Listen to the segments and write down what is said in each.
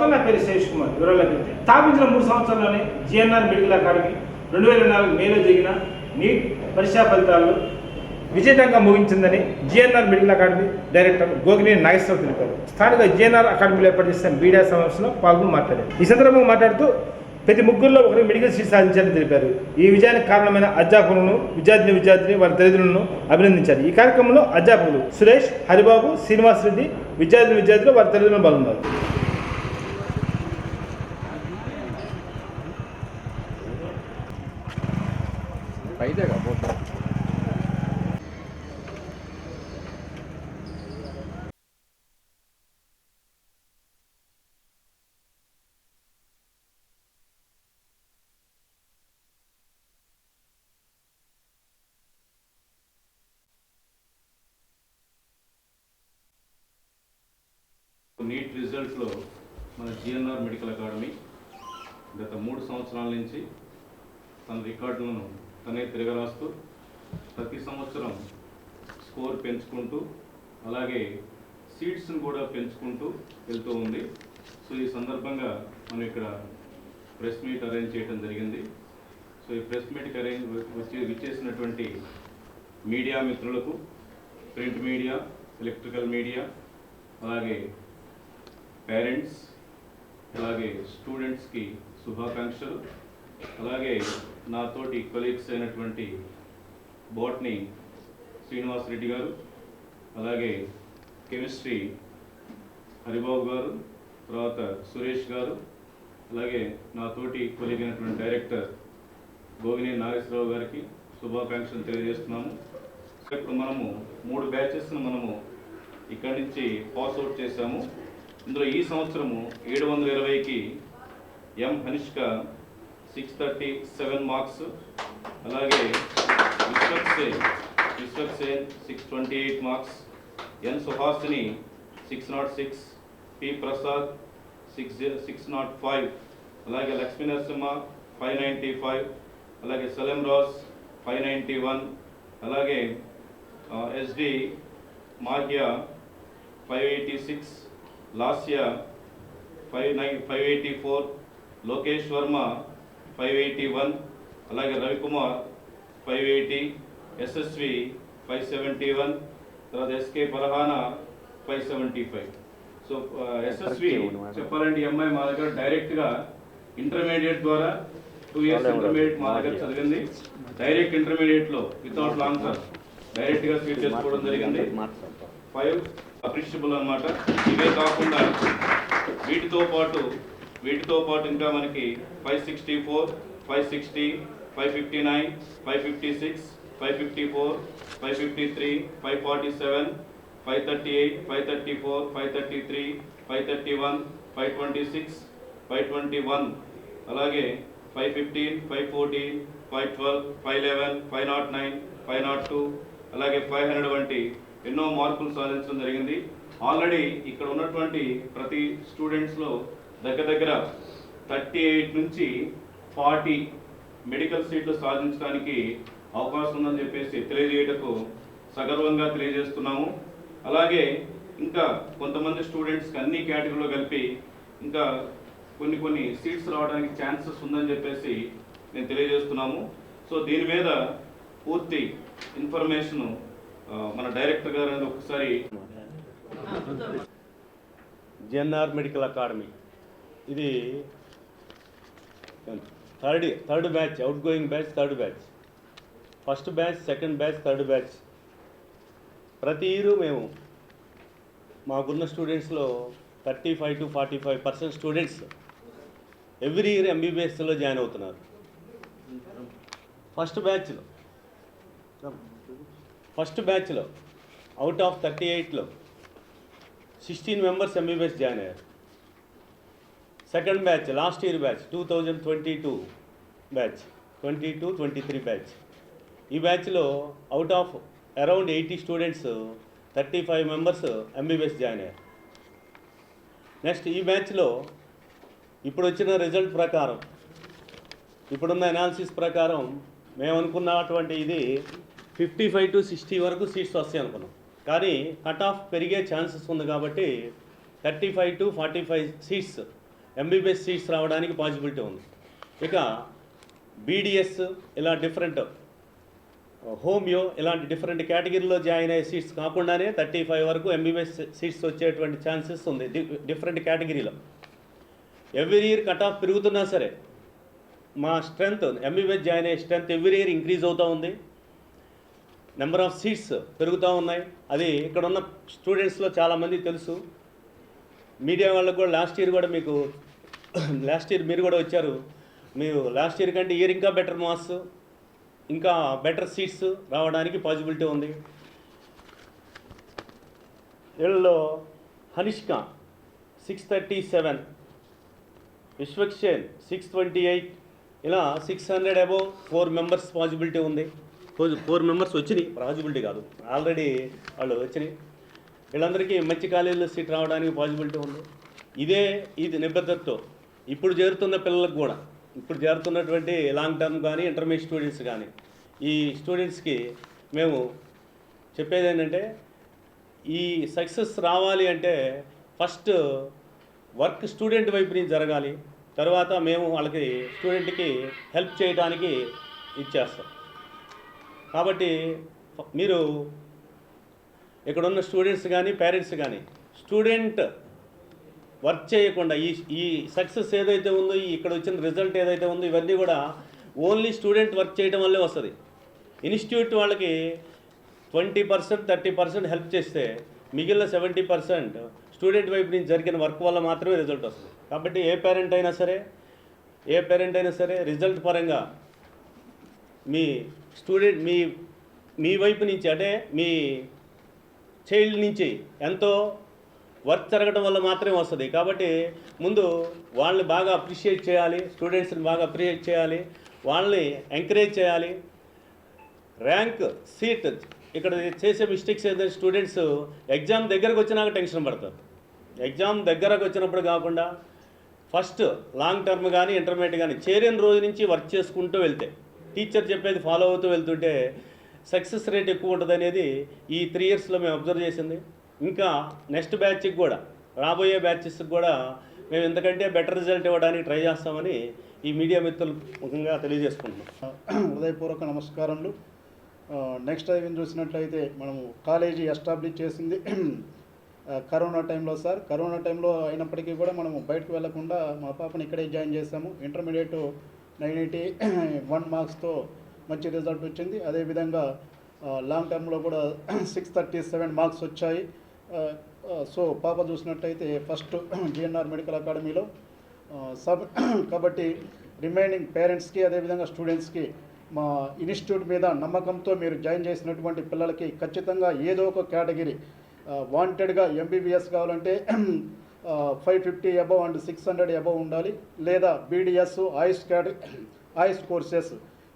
నమస్కారం, నా పేరు శేష్ కుమార్. వివరాల్లోకి వెళ్తే స్థాపించిన 3 సంవత్సరాల్లోనే జిఎన్ఆర్ మెడికల్ అకాడమీ 2004 మేలో జరిగిన నీట్ పరీక్షా ఫలితాల్లో విజయవంతంగా ముగించిందని GNR medical academy director Gogineni Nageswara Rao తెలిపారు. స్థానిక జిఎన్ఆర్ అకాడమీలో ఏర్పాటు చేసిన మీడియా సమావేశంలో పాల్గొని మాట్లాడారు. ఈ సందర్భంగా మాట్లాడుతూ ప్రతి ముగ్గురులో ఒకరు మెడికల్ సీట్ సాధించారని తెలిపారు. ఈ విజయానికి కారణమైన అధ్యాపకులను, విద్యార్థిని వారి తల్లిదండ్రులను అభినందించారు. ఈ కార్యక్రమంలో అధ్యాపకులు సురేష్, హరిబాబు, శ్రీనివాస్ రెడ్డి, విద్యార్థులు వారి తల్లిదండ్రులు పాల్గొన్నారు. నీట్ రిజల్ట్స్లో మన జిఎన్ఆర్ మెడికల్ అకాడమీ గత 3 సంవత్సరాల నుంచి తన రికార్డులను తనే తిరగరాస్తూ ప్రతి సంవత్సరం స్కోర్ పెంచుకుంటూ అలాగే సీట్స్ను కూడా పెంచుకుంటూ వెళ్తూ ఉంది. సో ఈ సందర్భంగా మనం ఇక్కడ ప్రెస్ మీట్ అరేంజ్ చేయడం జరిగింది. సో ఈ ప్రెస్ మీట్కి విచ్చేసినటువంటి మీడియా మిత్రులకు, ప్రింట్ మీడియా, ఎలక్ట్రికల్ మీడియా, అలాగే పేరెంట్స్, అలాగే స్టూడెంట్స్కి శుభాకాంక్షలు. అలాగే నాతోటి కొలీగ్స్ అయినటువంటి బోట్ని శ్రీనివాస్ రెడ్డి గారు, అలాగే కెమిస్ట్రీ హరిబాబు గారు, తర్వాత సురేష్ గారు, అలాగే నాతోటి కొలీగ్ అయినటువంటి డైరెక్టర్ గోగినేని నాగేశ్వరరావు గారికి శుభాకాంక్షలు తెలియజేస్తున్నాము. ఇప్పుడు మనము 3 బ్యాచెస్ను మనము ఇక్కడి నుంచి పాస్ అవుట్ చేశాము. ఇందులో ఈ సంవత్సరము 720కి ఎం హనిష్క 637 మార్క్స్, అలాగే విశ్వక్సేన్ 628 మార్క్స్, ఎన్ సుహాసిని 606, పి ప్రసాద్ 605, అలాగే లక్ష్మీ నరసింహ 595, అలాగే సలీం రాజ్ 591, అలాగే ఎస్డి మాహియా 586, లాస్యా 584, లోకేష్ వర్మ 581, అలాగే రవికుమార్ 580, ఎస్ఎస్వి 571, తర్వాత ఎస్కే పరహానా 575. సో ఎస్ఎస్వి చెప్పాలంటే ఎంఐ మా దగ్గర డైరెక్ట్గా ఇంటర్మీడియట్ ద్వారా 2 years ఇంటర్మీడియట్ మా దగ్గర చదివింది. డైరెక్ట్ ఇంటర్మీడియట్లో వితౌట్ లాంగ్ డైరెక్ట్గా సీట్ చేసుకోవడం జరిగింది. 5 అప్రిషియబుల్ అన్నమాట. ఇవే కాకుండా వీటితో పాటు ఇంకా మనకి 564, 560, 559, 556, 554, 553, 547, 538, 534, 533, 531, 526, 521, అలాగే 515, 514, 512, 511, 509, 502, అలాగే 500 వంటి ఎన్నో మార్కులు సాధించడం జరిగింది. ఆల్రెడీ ఇక్కడ ఉన్నటువంటి ప్రతి స్టూడెంట్స్లో దగ్గర 38 నుంచి 40 మెడికల్ సీట్లు సాధించడానికి అవకాశం ఉందని చెప్పేసి తెలియజేయటకు సగర్వంగా తెలియజేస్తున్నాము. అలాగే ఇంకా కొంతమంది స్టూడెంట్స్కి అన్ని కేటగిరీలో కలిపి ఇంకా కొన్ని సీట్స్ రావడానికి ఛాన్సెస్ ఉందని చెప్పేసి నేను తెలియజేస్తున్నాము. సో దీని మీద పూర్తి ఇన్ఫర్మేషను మన డైరెక్టర్ గారు ఒకసారి. జిఎన్ఆర్ మెడికల్ అకాడమీ ఇది third batch, outgoing batch, third batch, first batch, second batch, third batch. ప్రతి ఇయర్ మేము మాకున్న స్టూడెంట్స్లో 35 to 45% స్టూడెంట్స్ ఎవ్రీ ఇయర్ ఎంబీబీఎస్లో జాయిన్ అవుతున్నారు. ఫస్ట్ బ్యాచ్లో అవుట్ ఆఫ్ 38లో 16 మెంబర్స్ ఎంబీబీఎస్ జాయిన్ అయ్యారు. Second batch, last year batch 2022 batch, 22-23 batch, ఈ బ్యాచ్లో out of around 80 students 35 members MBBS join అయ్యారు. నెక్స్ట్ ఈ బ్యాచ్లో ఇప్పుడు వచ్చిన రిజల్ట్ ప్రకారం, ఇప్పుడున్న అనాలిసిస్ ప్రకారం మేము అనుకున్నటువంటి ఇది 55 to 60 వరకు సీట్స్ వస్తాయి అనుకున్నాం. కానీ కట్ ఆఫ్ పెరిగే ఛాన్సెస్ ఉంది కాబట్టి 35 to 45 సీట్స్ ఎంబీబీఎస్ సీట్స్ రావడానికి పాసిబిలిటీ ఉంది. ఇక బీడిఎస్ ఇలా డిఫరెంట్ హోమియో ఇలాంటి డిఫరెంట్ కేటగిరీలో జాయిన్ అయ్యే సీట్స్ కాకుండానే 35 వరకు ఎంబీబీఎస్ సీట్స్ వచ్చేటువంటి ఛాన్సెస్ ఉంది డిఫరెంట్ కేటగిరీలో. ఎవ్రీ ఇయర్ కట్ ఆఫ్ పెరుగుతున్నా సరే మా స్ట్రెంత్ ఎంబీబీఎస్ జాయిన్ అయ్యే స్ట్రెంత్ ఎవ్రీ ఇయర్ ఇంక్రీజ్ అవుతూ ఉంది. నెంబర్ ఆఫ్ సీట్స్ పెరుగుతూ ఉన్నాయి. అది ఇక్కడ ఉన్న స్టూడెంట్స్లో చాలామంది తెలుసు. మీడియా వాళ్ళకు కూడా లాస్ట్ ఇయర్ మీరు కూడా వచ్చారు. మీరు లాస్ట్ ఇయర్ కంటే ఇయర్ ఇంకా బెటర్ మార్క్స్ ఇంకా బెటర్ సీట్స్ రావడానికి పాసిబిలిటీ ఉంది. వీళ్ళలో హనిష్క 637, విశ్వక్షేన్ 628, ఇలా 600 అబోవ్ 4 మెంబర్స్ పాసిబిలిటీ ఉంది. 4 మెంబర్స్ వచ్చినాయి, పాసిబిలిటీ కాదు, ఆల్రెడీ వాళ్ళు వచ్చినాయి. వీళ్ళందరికీ మంచి కాలేజీలో సీట్ రావడానికి పాసిబిలిటీ ఉంది. ఇది నిబద్ధతతో ఇప్పుడు చేరుతున్న పిల్లలకు కూడా, ఇప్పుడు చేరుతున్నటువంటి లాంగ్ టర్మ్ కానీ ఇంటర్మీడియట్ స్టూడెంట్స్ కానీ, ఈ స్టూడెంట్స్కి మేము చెప్పేది ఏంటంటే ఈ సక్సెస్ రావాలి అంటే ఫస్ట్ వర్క్ స్టూడెంట్ వైపు నుంచి జరగాలి. తర్వాత మేము వాళ్ళకి స్టూడెంట్కి హెల్ప్ చేయడానికి ఇచ్చేస్తాం. కాబట్టి మీరు ఇక్కడున్న స్టూడెంట్స్ కానీ పేరెంట్స్ కానీ స్టూడెంట్ వర్క్ చేయకుండా ఈ సక్సెస్ ఏదైతే ఉందో, ఇక్కడ వచ్చిన రిజల్ట్ ఏదైతే ఉందో, ఇవన్నీ కూడా ఓన్లీ స్టూడెంట్ వర్క్ చేయడం వల్లే వస్తుంది. ఇన్స్టిట్యూట్ వాళ్ళకి 20%, 30% హెల్ప్ చేస్తే మిగిలిన 70% స్టూడెంట్ వైపు నుంచి జరిగిన వర్క్ వల్ల మాత్రమే రిజల్ట్ వస్తుంది. కాబట్టి ఏ పేరెంట్ అయినా సరే రిజల్ట్ పరంగా మీ స్టూడెంట్ మీ వైపు నుంచి అంటే మీ చైల్డ్ నుంచి ఎంతో వర్క్ జరగడం వల్ల మాత్రమే వస్తుంది. కాబట్టి ముందు వాళ్ళని బాగా అప్రిషియేట్ చేయాలి, స్టూడెంట్స్ని బాగా అప్రిషియేట్ చేయాలి, వాళ్ళని ఎంకరేజ్ చేయాలి. ర్యాంక్ సీట్ ఇక్కడ చేసే మిస్టేక్స్ ఏదైతే స్టూడెంట్స్ ఎగ్జామ్ దగ్గరకు వచ్చినాక టెన్షన్ పడతారు. ఎగ్జామ్ దగ్గరకు వచ్చినప్పుడు కాకుండా ఫస్ట్ లాంగ్ టర్మ్ కానీ ఇంటర్మీడియట్ కానీ చేరిన రోజు నుంచి వర్క్ చేసుకుంటూ వెళ్తే, టీచర్ చెప్పేది ఫాలో అవుతూ వెళ్తుంటే సక్సెస్ రేట్ ఎక్కువ ఉంటుంది అనేది ఈ 3 ఇయర్స్లో మేము అబ్జర్వ్ చేసింది. ఇంకా నెక్స్ట్ బ్యాచ్కి కూడా, రాబోయే బ్యాచెస్కి కూడా మేము ఇంతకంటే బెటర్ రిజల్ట్ ఇవ్వడానికి ట్రై చేస్తామని ఈ మీడియా మిత్రులు ముఖ్యంగా తెలియజేసుకుంటున్నాం. హృదయపూర్వక నమస్కారములు. నెక్స్ట్ టైం చూసినట్లయితే మనము కాలేజీ ఎస్టాబ్లిష్ చేసింది కరోనా టైంలో సార్. కరోనా టైంలో అయినప్పటికీ కూడా మనము బయటకు వెళ్లకుండా మా పాపని ఇక్కడే జాయిన్ చేసాము. ఇంటర్మీడియట్ 981 మార్క్స్తో మంచి రిజల్ట్ వచ్చింది. అదేవిధంగా లాంగ్ టర్మ్లో కూడా 637 మార్క్స్ వచ్చాయి. సో పాప చూసినట్లయితే ఫస్ట్ జిఎన్ఆర్ మెడికల్ అకాడమీలో కాబట్టి రిమైనింగ్ పేరెంట్స్కి అదేవిధంగా స్టూడెంట్స్కి మా ఇన్స్టిట్యూట్ మీద నమ్మకంతో మీరు జాయిన్ చేసినటువంటి పిల్లలకి ఖచ్చితంగా ఏదో ఒక కేటగిరీ వాంటెడ్గా ఎంబీబీఎస్ కావాలంటే 550 అబవ్ అండ్ 600 అబవ్ ఉండాలి. లేదా బీడిఎస్ ఆయుష్ కోర్సెస్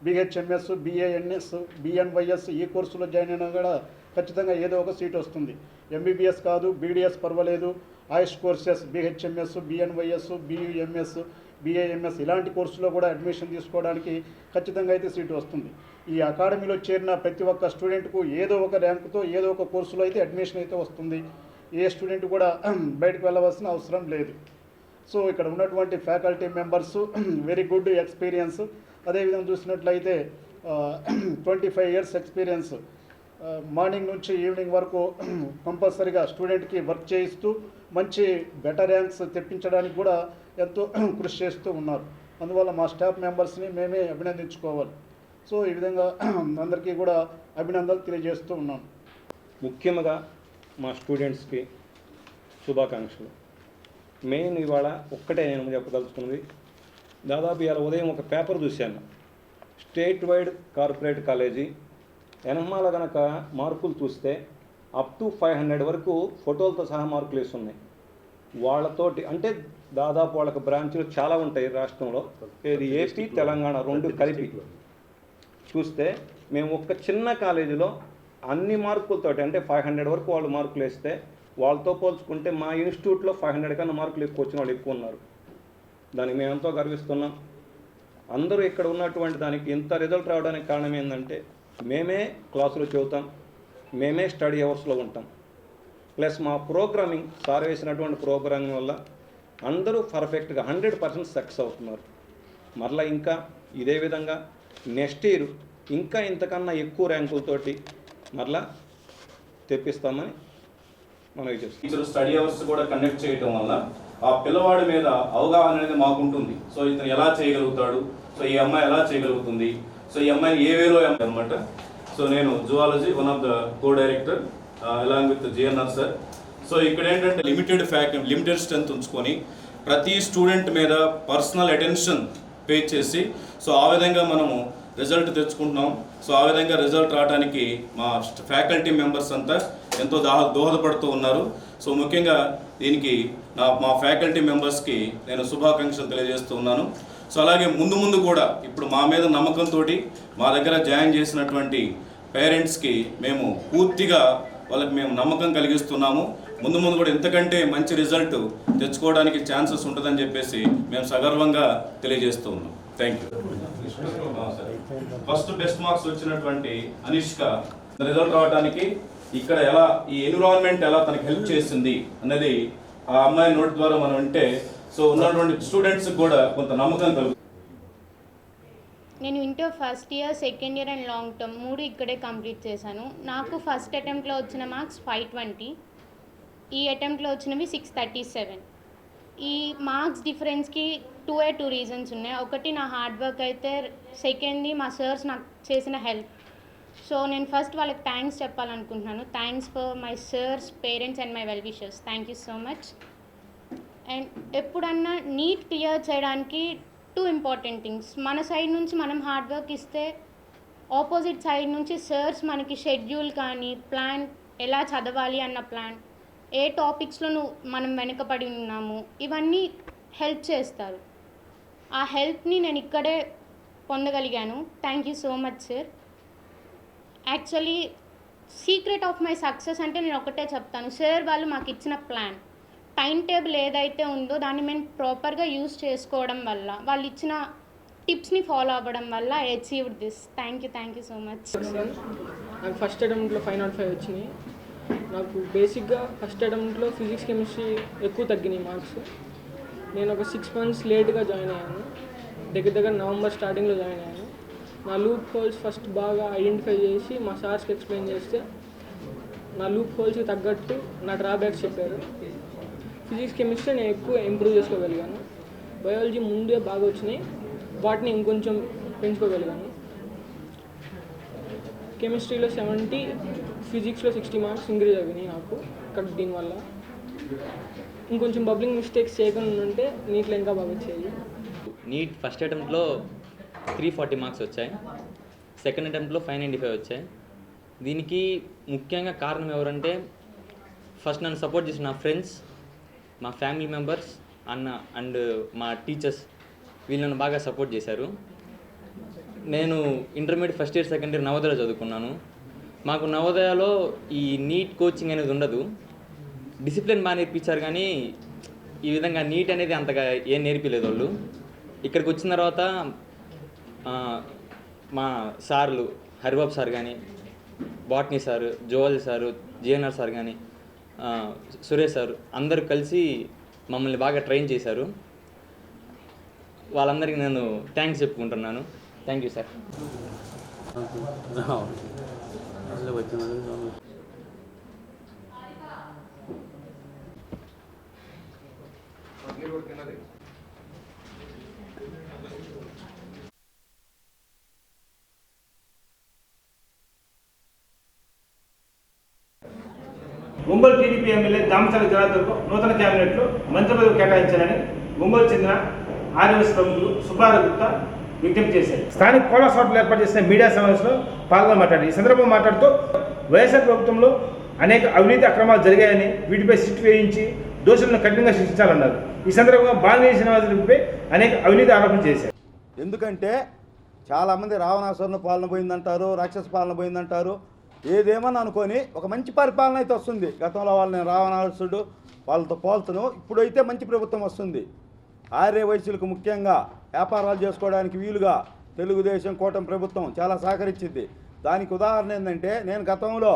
బిహెచ్ఎంఎస్, బిఏఎన్ఎస్, బిఎన్వైఎస్ ఈ కోర్సులో జాయిన్ అయినా కూడా ఖచ్చితంగా ఏదో ఒక సీట్ వస్తుంది. ఎంబీబీఎస్ కాదు, బీడిఎస్ పర్వాలేదు, AYUSH courses BHMS, BNYS, BUMS, BAMS ఇలాంటి కోర్సులో కూడా అడ్మిషన్ తీసుకోవడానికి ఖచ్చితంగా అయితే సీటు వస్తుంది. ఈ అకాడమీలో చేరిన ప్రతి ఒక్క స్టూడెంట్కు ఏదో ఒక ర్యాంకుతో ఏదో ఒక కోర్సులో అయితే అడ్మిషన్ అయితే వస్తుంది. ఏ స్టూడెంట్ కూడా బయటకు వెళ్ళవలసిన అవసరం లేదు. సో ఇక్కడ ఉన్నటువంటి faculty members very good experience. అదేవిధంగా చూసినట్లయితే 25 ఇయర్స్ ఎక్స్పీరియన్స్. మార్నింగ్ నుంచి ఈవినింగ్ వరకు కంపల్సరీగా స్టూడెంట్కి వర్క్ చేయిస్తూ మంచి బెటర్ ర్యాంక్స్ తెప్పించడానికి కూడా ఎంతో కృషి చేస్తూ ఉన్నారు. అందువల్ల మా స్టాఫ్ మెంబర్స్ని మేమే అభినందించుకోవాలి. సో ఈ విధంగా అందరికీ కూడా అభినందనలు తెలియజేస్తూ ఉన్నాను. ముఖ్యంగా మా స్టూడెంట్స్కి శుభాకాంక్షలు. మెయిన్ ఇవాళ ఒక్కటే నేను చెప్పదలుచుకున్నది, దాదాపు ఇవాళ ఉదయం ఒక పేపర్ చూశాను. స్టేట్ వైడ్ కార్పొరేట్ కాలేజీ ఎనమాల కనుక మార్కులు చూస్తే అప్ టు 500 వరకు ఫోటోలతో సహా మార్కులు వేస్తున్నాయి. వాళ్ళతోటి అంటే దాదాపు వాళ్ళకి బ్రాంచ్లు చాలా ఉంటాయి రాష్ట్రంలో. ఇది ఏపీ తెలంగాణ 2 కలిపి చూస్తే మేము ఒక చిన్న కాలేజీలో అన్ని మార్కులతోటి అంటే 500 వరకు వాళ్ళు మార్కులు వేస్తే వాళ్ళతో పోల్చుకుంటే మా ఇన్స్టిట్యూట్లో 500 కన్నా మార్కులు ఎక్కువ వచ్చిన వాళ్ళు ఎక్కువ ఉన్నారు. దానికి మేము ఎంతో గర్విస్తున్నాం. అందరూ ఇక్కడ ఉన్నటువంటి దానికి ఇంత రిజల్ట్ రావడానికి కారణం ఏంటంటే మేమే క్లాసులో చెబుతాం, మేమే స్టడీ అవర్స్లో ఉంటాం. ప్లస్ మా ప్రోగ్రామింగ్ సార్ వేసినటువంటి ప్రోగ్రామింగ్ వల్ల అందరూ పర్ఫెక్ట్గా 100% సక్సెస్ అవుతున్నారు. మరలా ఇంకా ఇదే విధంగా నెక్స్ట్ ఇయర్ ఇంకా ఇంతకన్నా ఎక్కువ ర్యాంకులతోటి మరలా తెప్పిస్తామని మనం చేస్తాం. టీచర్ స్టడీ అవర్స్ కూడా కండక్ట్ చేయడం వల్ల ఆ పిల్లవాడి మీద అవగాహన అనేది మాకుంటుంది. సో ఇతను ఎలా చేయగలుగుతాడు, సో ఈ అమ్మాయి ఎలా చేయగలుగుతుంది, సో ఈ అమ్మాయిని ఏ వేలో అనమాట. సో నేను zoology one of the co director along with GNR sir. So ఇక్కడ ఏంటంటే లిమిటెడ్ స్ట్రెంత్ ఉంచుకొని ప్రతి స్టూడెంట్ మీద పర్సనల్ అటెన్షన్ పే చేసి సో ఆ విధంగా మనము రిజల్ట్ తెచ్చుకుంటున్నాం. సో ఆ విధంగా రిజల్ట్ రావడానికి మా ఫ్యాకల్టీ మెంబర్స్ అంతా ఎంతో దోహదపడుతూ ఉన్నారు. సో ముఖ్యంగా దీనికి మా ఫ్యాకల్టీ మెంబర్స్కి నేను శుభాకాంక్షలు తెలియజేస్తూ ఉన్నాను. సో అలాగే ముందు కూడా ఇప్పుడు మా మీద నమ్మకంతో మా దగ్గర జాయిన్ చేసినటువంటి పేరెంట్స్కి మేము పూర్తిగా వాళ్ళకి మేము నమ్మకం కలిగిస్తున్నాము. ముందు కూడా ఇంతకంటే మంచి రిజల్ట్ తెచ్చుకోవడానికి ఛాన్సెస్ ఉంటుందని చెప్పేసి మేము సగర్వంగా తెలియజేస్తూ ఉన్నాం. Thank you. First best marks వచ్చినటువంటి అనిష్క రిజల్ట్ రావడానికి ఇక్కడ ఎలా ఈ ఎన్విరాన్మెంట్ ఎలా తనకి హెల్ప్ చేసింది అనేది ఆ అమ్మాయి నోట్ ద్వారా మనం వింటే సో ఉన్నటువంటి స్టూడెంట్స్కి కూడా కొంత నమ్మకం కలుగుతుంది. నేను inter first year, second year and long term 3 ఇక్కడే కంప్లీట్ చేశాను. నాకు ఫస్ట్ అటెంప్ట్లో వచ్చిన మార్క్స్ 520, ఈ అటెంప్ట్లో వచ్చినవి 637. ఈ మార్క్స్ డిఫరెన్స్కి 2 రీజన్స్ ఉన్నాయి. ఒకటి నా హార్డ్ వర్క్ అయితే, సెకండ్ది మా సర్స్ నాకు చేసిన హెల్ప్. సో నేను ఫస్ట్ వాళ్ళకి థ్యాంక్స్ చెప్పాలనుకుంటున్నాను. Thanks for my sirs, parents and my well wishers. Thank you so much. And ఎప్పుడన్నా నీట్ క్లియర్ చేయడానికి 2 ఇంపార్టెంట్ థింగ్స్. మన సైడ్ నుంచి మనం హార్డ్ వర్క్ ఇస్తే ఆపోజిట్ సైడ్ నుంచి సర్స్ మనకి షెడ్యూల్ కానీ ప్లాన్, ఎలా చదవాలి అన్న ప్లాన్, ఏ టాపిక్స్లో మనం వెనుకబడి ఉన్నాము, ఇవన్నీ హెల్ప్ చేస్తారు. ఆ హెల్ప్ని నేను ఇక్కడే పొందగలిగాను. Thank you so much sir. Actually secret of my success అంటే నేను ఒకటే చెప్తాను, సార్ వాళ్ళు మాకు ఇచ్చిన ప్లాన్, టైం టేబుల్ ఏదైతే ఉందో దాన్ని మేము ప్రాపర్గా యూజ్ చేసుకోవడం వల్ల, వాళ్ళు ఇచ్చిన టిప్స్ని ఫాలో అవ్వడం వల్ల I achieved this. Thank you so much. నాకు ఫస్ట్ అటెంప్ట్లో 505 వచ్చినాయి. నాకు బేసిక్గా ఫస్ట్ అటెంప్ట్లో ఫిజిక్స్, కెమిస్ట్రీ ఎక్కువ తగ్గినాయి మార్క్స్. నేను ఒక 6 months లేట్గా జాయిన్ అయ్యాను. దగ్గర నవంబర్ స్టార్టింగ్లో జాయిన్ అయ్యాను. నా లూప్ హోల్స్ ఫస్ట్ బాగా ఐడెంటిఫై చేసి మా సార్స్కి ఎక్స్ప్లెయిన్ చేస్తే నా లూప్ హోల్స్కి తగ్గట్టు నా డ్రాబ్యాక్స్ చెప్పారు. ఫిజిక్స్, కెమిస్ట్రీ నేను ఎక్కువ ఇంప్రూవ్ చేసుకోగలిగాను. బయాలజీ ముందే బాగా వచ్చినాయి, వాటిని ఇంకొంచెం పెంచుకోగలిగాను. కెమిస్ట్రీలో 70, ఫిజిక్స్లో 60 మార్క్స్ ఇంక్రీజ్ అయ్యాయి నాకు. దీనివల్ల ఇంకొంచెం బబ్లింగ్ మిస్టేక్స్ చేయకుండా ఉంటే నీట్లో ఇంకా బాగా వచ్చాయి. నీట్ ఫస్ట్ అటెంప్ట్లో 340 మార్క్స్ వచ్చాయి, సెకండ్ అటెంప్ట్లో 595 వచ్చాయి. దీనికి ముఖ్యంగా కారణం ఎవరంటే, ఫస్ట్ నన్ను సపోర్ట్ చేసిన నా ఫ్రెండ్స్, మా ఫ్యామిలీ మెంబర్స్, అన్న అండ్ మా టీచర్స్, వీళ్ళు నన్ను బాగా సపోర్ట్ చేశారు. నేను intermediate first year, second year నవోదయలో చదువుకున్నాను. మాకు నవోదయలో ఈ నీట్ కోచింగ్ అనేది ఉండదు. డిసిప్లిన్ బాగా నేర్పించారు కానీ ఈ విధంగా నీట్ అనేది అంతగా ఏం నేర్పించలేదు వాళ్ళు. ఇక్కడికి వచ్చిన తర్వాత మా సార్లు హరిబాబు సార్ కానీ, botany sir, zoology sir, GNR sir కానీ, సురేష్ సార్ అందరూ కలిసి మమ్మల్ని బాగా ట్రైన్ చేశారు. వాళ్ళందరికీ నేను థ్యాంక్స్ చెప్పుకుంటున్నాను. Thank you sir. Ongole TDP MLA Damacharla జనార్దన్కు నూతన క్యాబినెట్లో మంత్రి పదవి కేటాయించాలని ఒంగోలు చెందిన ఆర్ఎస్ ప్రముఖులు సుబ్బారావు గుప్తా విజ్ఞప్తి చేశారు. స్థానిక కోలాస్ హోటల్ ఏర్పాటు చేసిన మీడియా సమావేశంలో పాల్గొని మాట్లాడారు. ఈ సందర్భంగా మాట్లాడుతూ వైఎస్ఆర్ ప్రభుత్వంలో అనేక అవినీతి అక్రమాలు జరిగాయని, వీటిపై సిట్ వేయించి దోషులను కఠినంగా శిక్షించాలన్నారు. ఈ సందర్భంగా బాలినేని శ్రీనివాసరెడ్డిపై అనేక అవినీతి ఆరోపణలు చేశారు. ఎందుకంటే చాలామంది రావణాసురుని పాలన పోయిందంటారు, రాక్షస పాలన పోయిందంటారు. ఏదేమని అనుకొని ఒక మంచి పరిపాలన అయితే వస్తుంది. గతంలో వాళ్ళని రావణాసురుడు వాళ్ళతో పోల్చను, ఇప్పుడైతే మంచి ప్రభుత్వం వస్తుంది. ఆర్య వయసులకు ముఖ్యంగా వ్యాపారాలు చేసుకోవడానికి వీలుగా తెలుగుదేశం కూటమి ప్రభుత్వం చాలా సహకరించింది. దానికి ఉదాహరణ ఏంటంటే, నేను గతంలో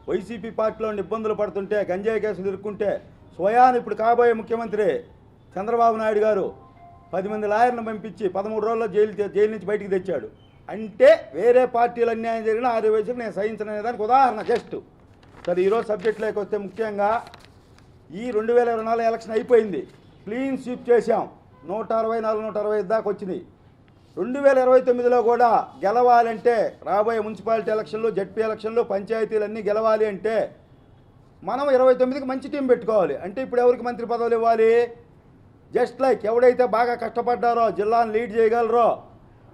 వైసీపీ పార్టీలో ఇబ్బందులు పడుతుంటే, గంజాయి కేసులు ఇరుక్కుంటే స్వయాన్ని ఇప్పుడు కాబోయే ముఖ్యమంత్రి చంద్రబాబు నాయుడు గారు 10 మంది లాయర్లను పంపించి 13 రోజుల్లో జైలు నుంచి బయటికి తెచ్చాడు. అంటే వేరే పార్టీలు అన్యాయం జరిగిన ఆర్యవైశ్యులు నేను సహించనే దానికి ఉదాహరణ జస్ట్. సరే, ఈరోజు సబ్జెక్టులోకి వస్తే ముఖ్యంగా ఈ 2024 ఎలక్షన్ అయిపోయింది, క్లీన్ స్వీప్ చేశాం, 164, 165 దాకా వచ్చినాయి. 2029లో కూడా గెలవాలంటే, రాబోయే మున్సిపాలిటీ ఎలక్షన్లు, జడ్పీ ఎలక్షన్లు, పంచాయతీలు అన్నీ గెలవాలి అంటే మనం 29కి మంచి టీం పెట్టుకోవాలి. అంటే ఇప్పుడు ఎవరికి మంత్రి పదవులు ఇవ్వాలి? జస్ట్ లైక్ ఎవడైతే బాగా కష్టపడ్డారో, జిల్లాను లీడ్ చేయగలరో,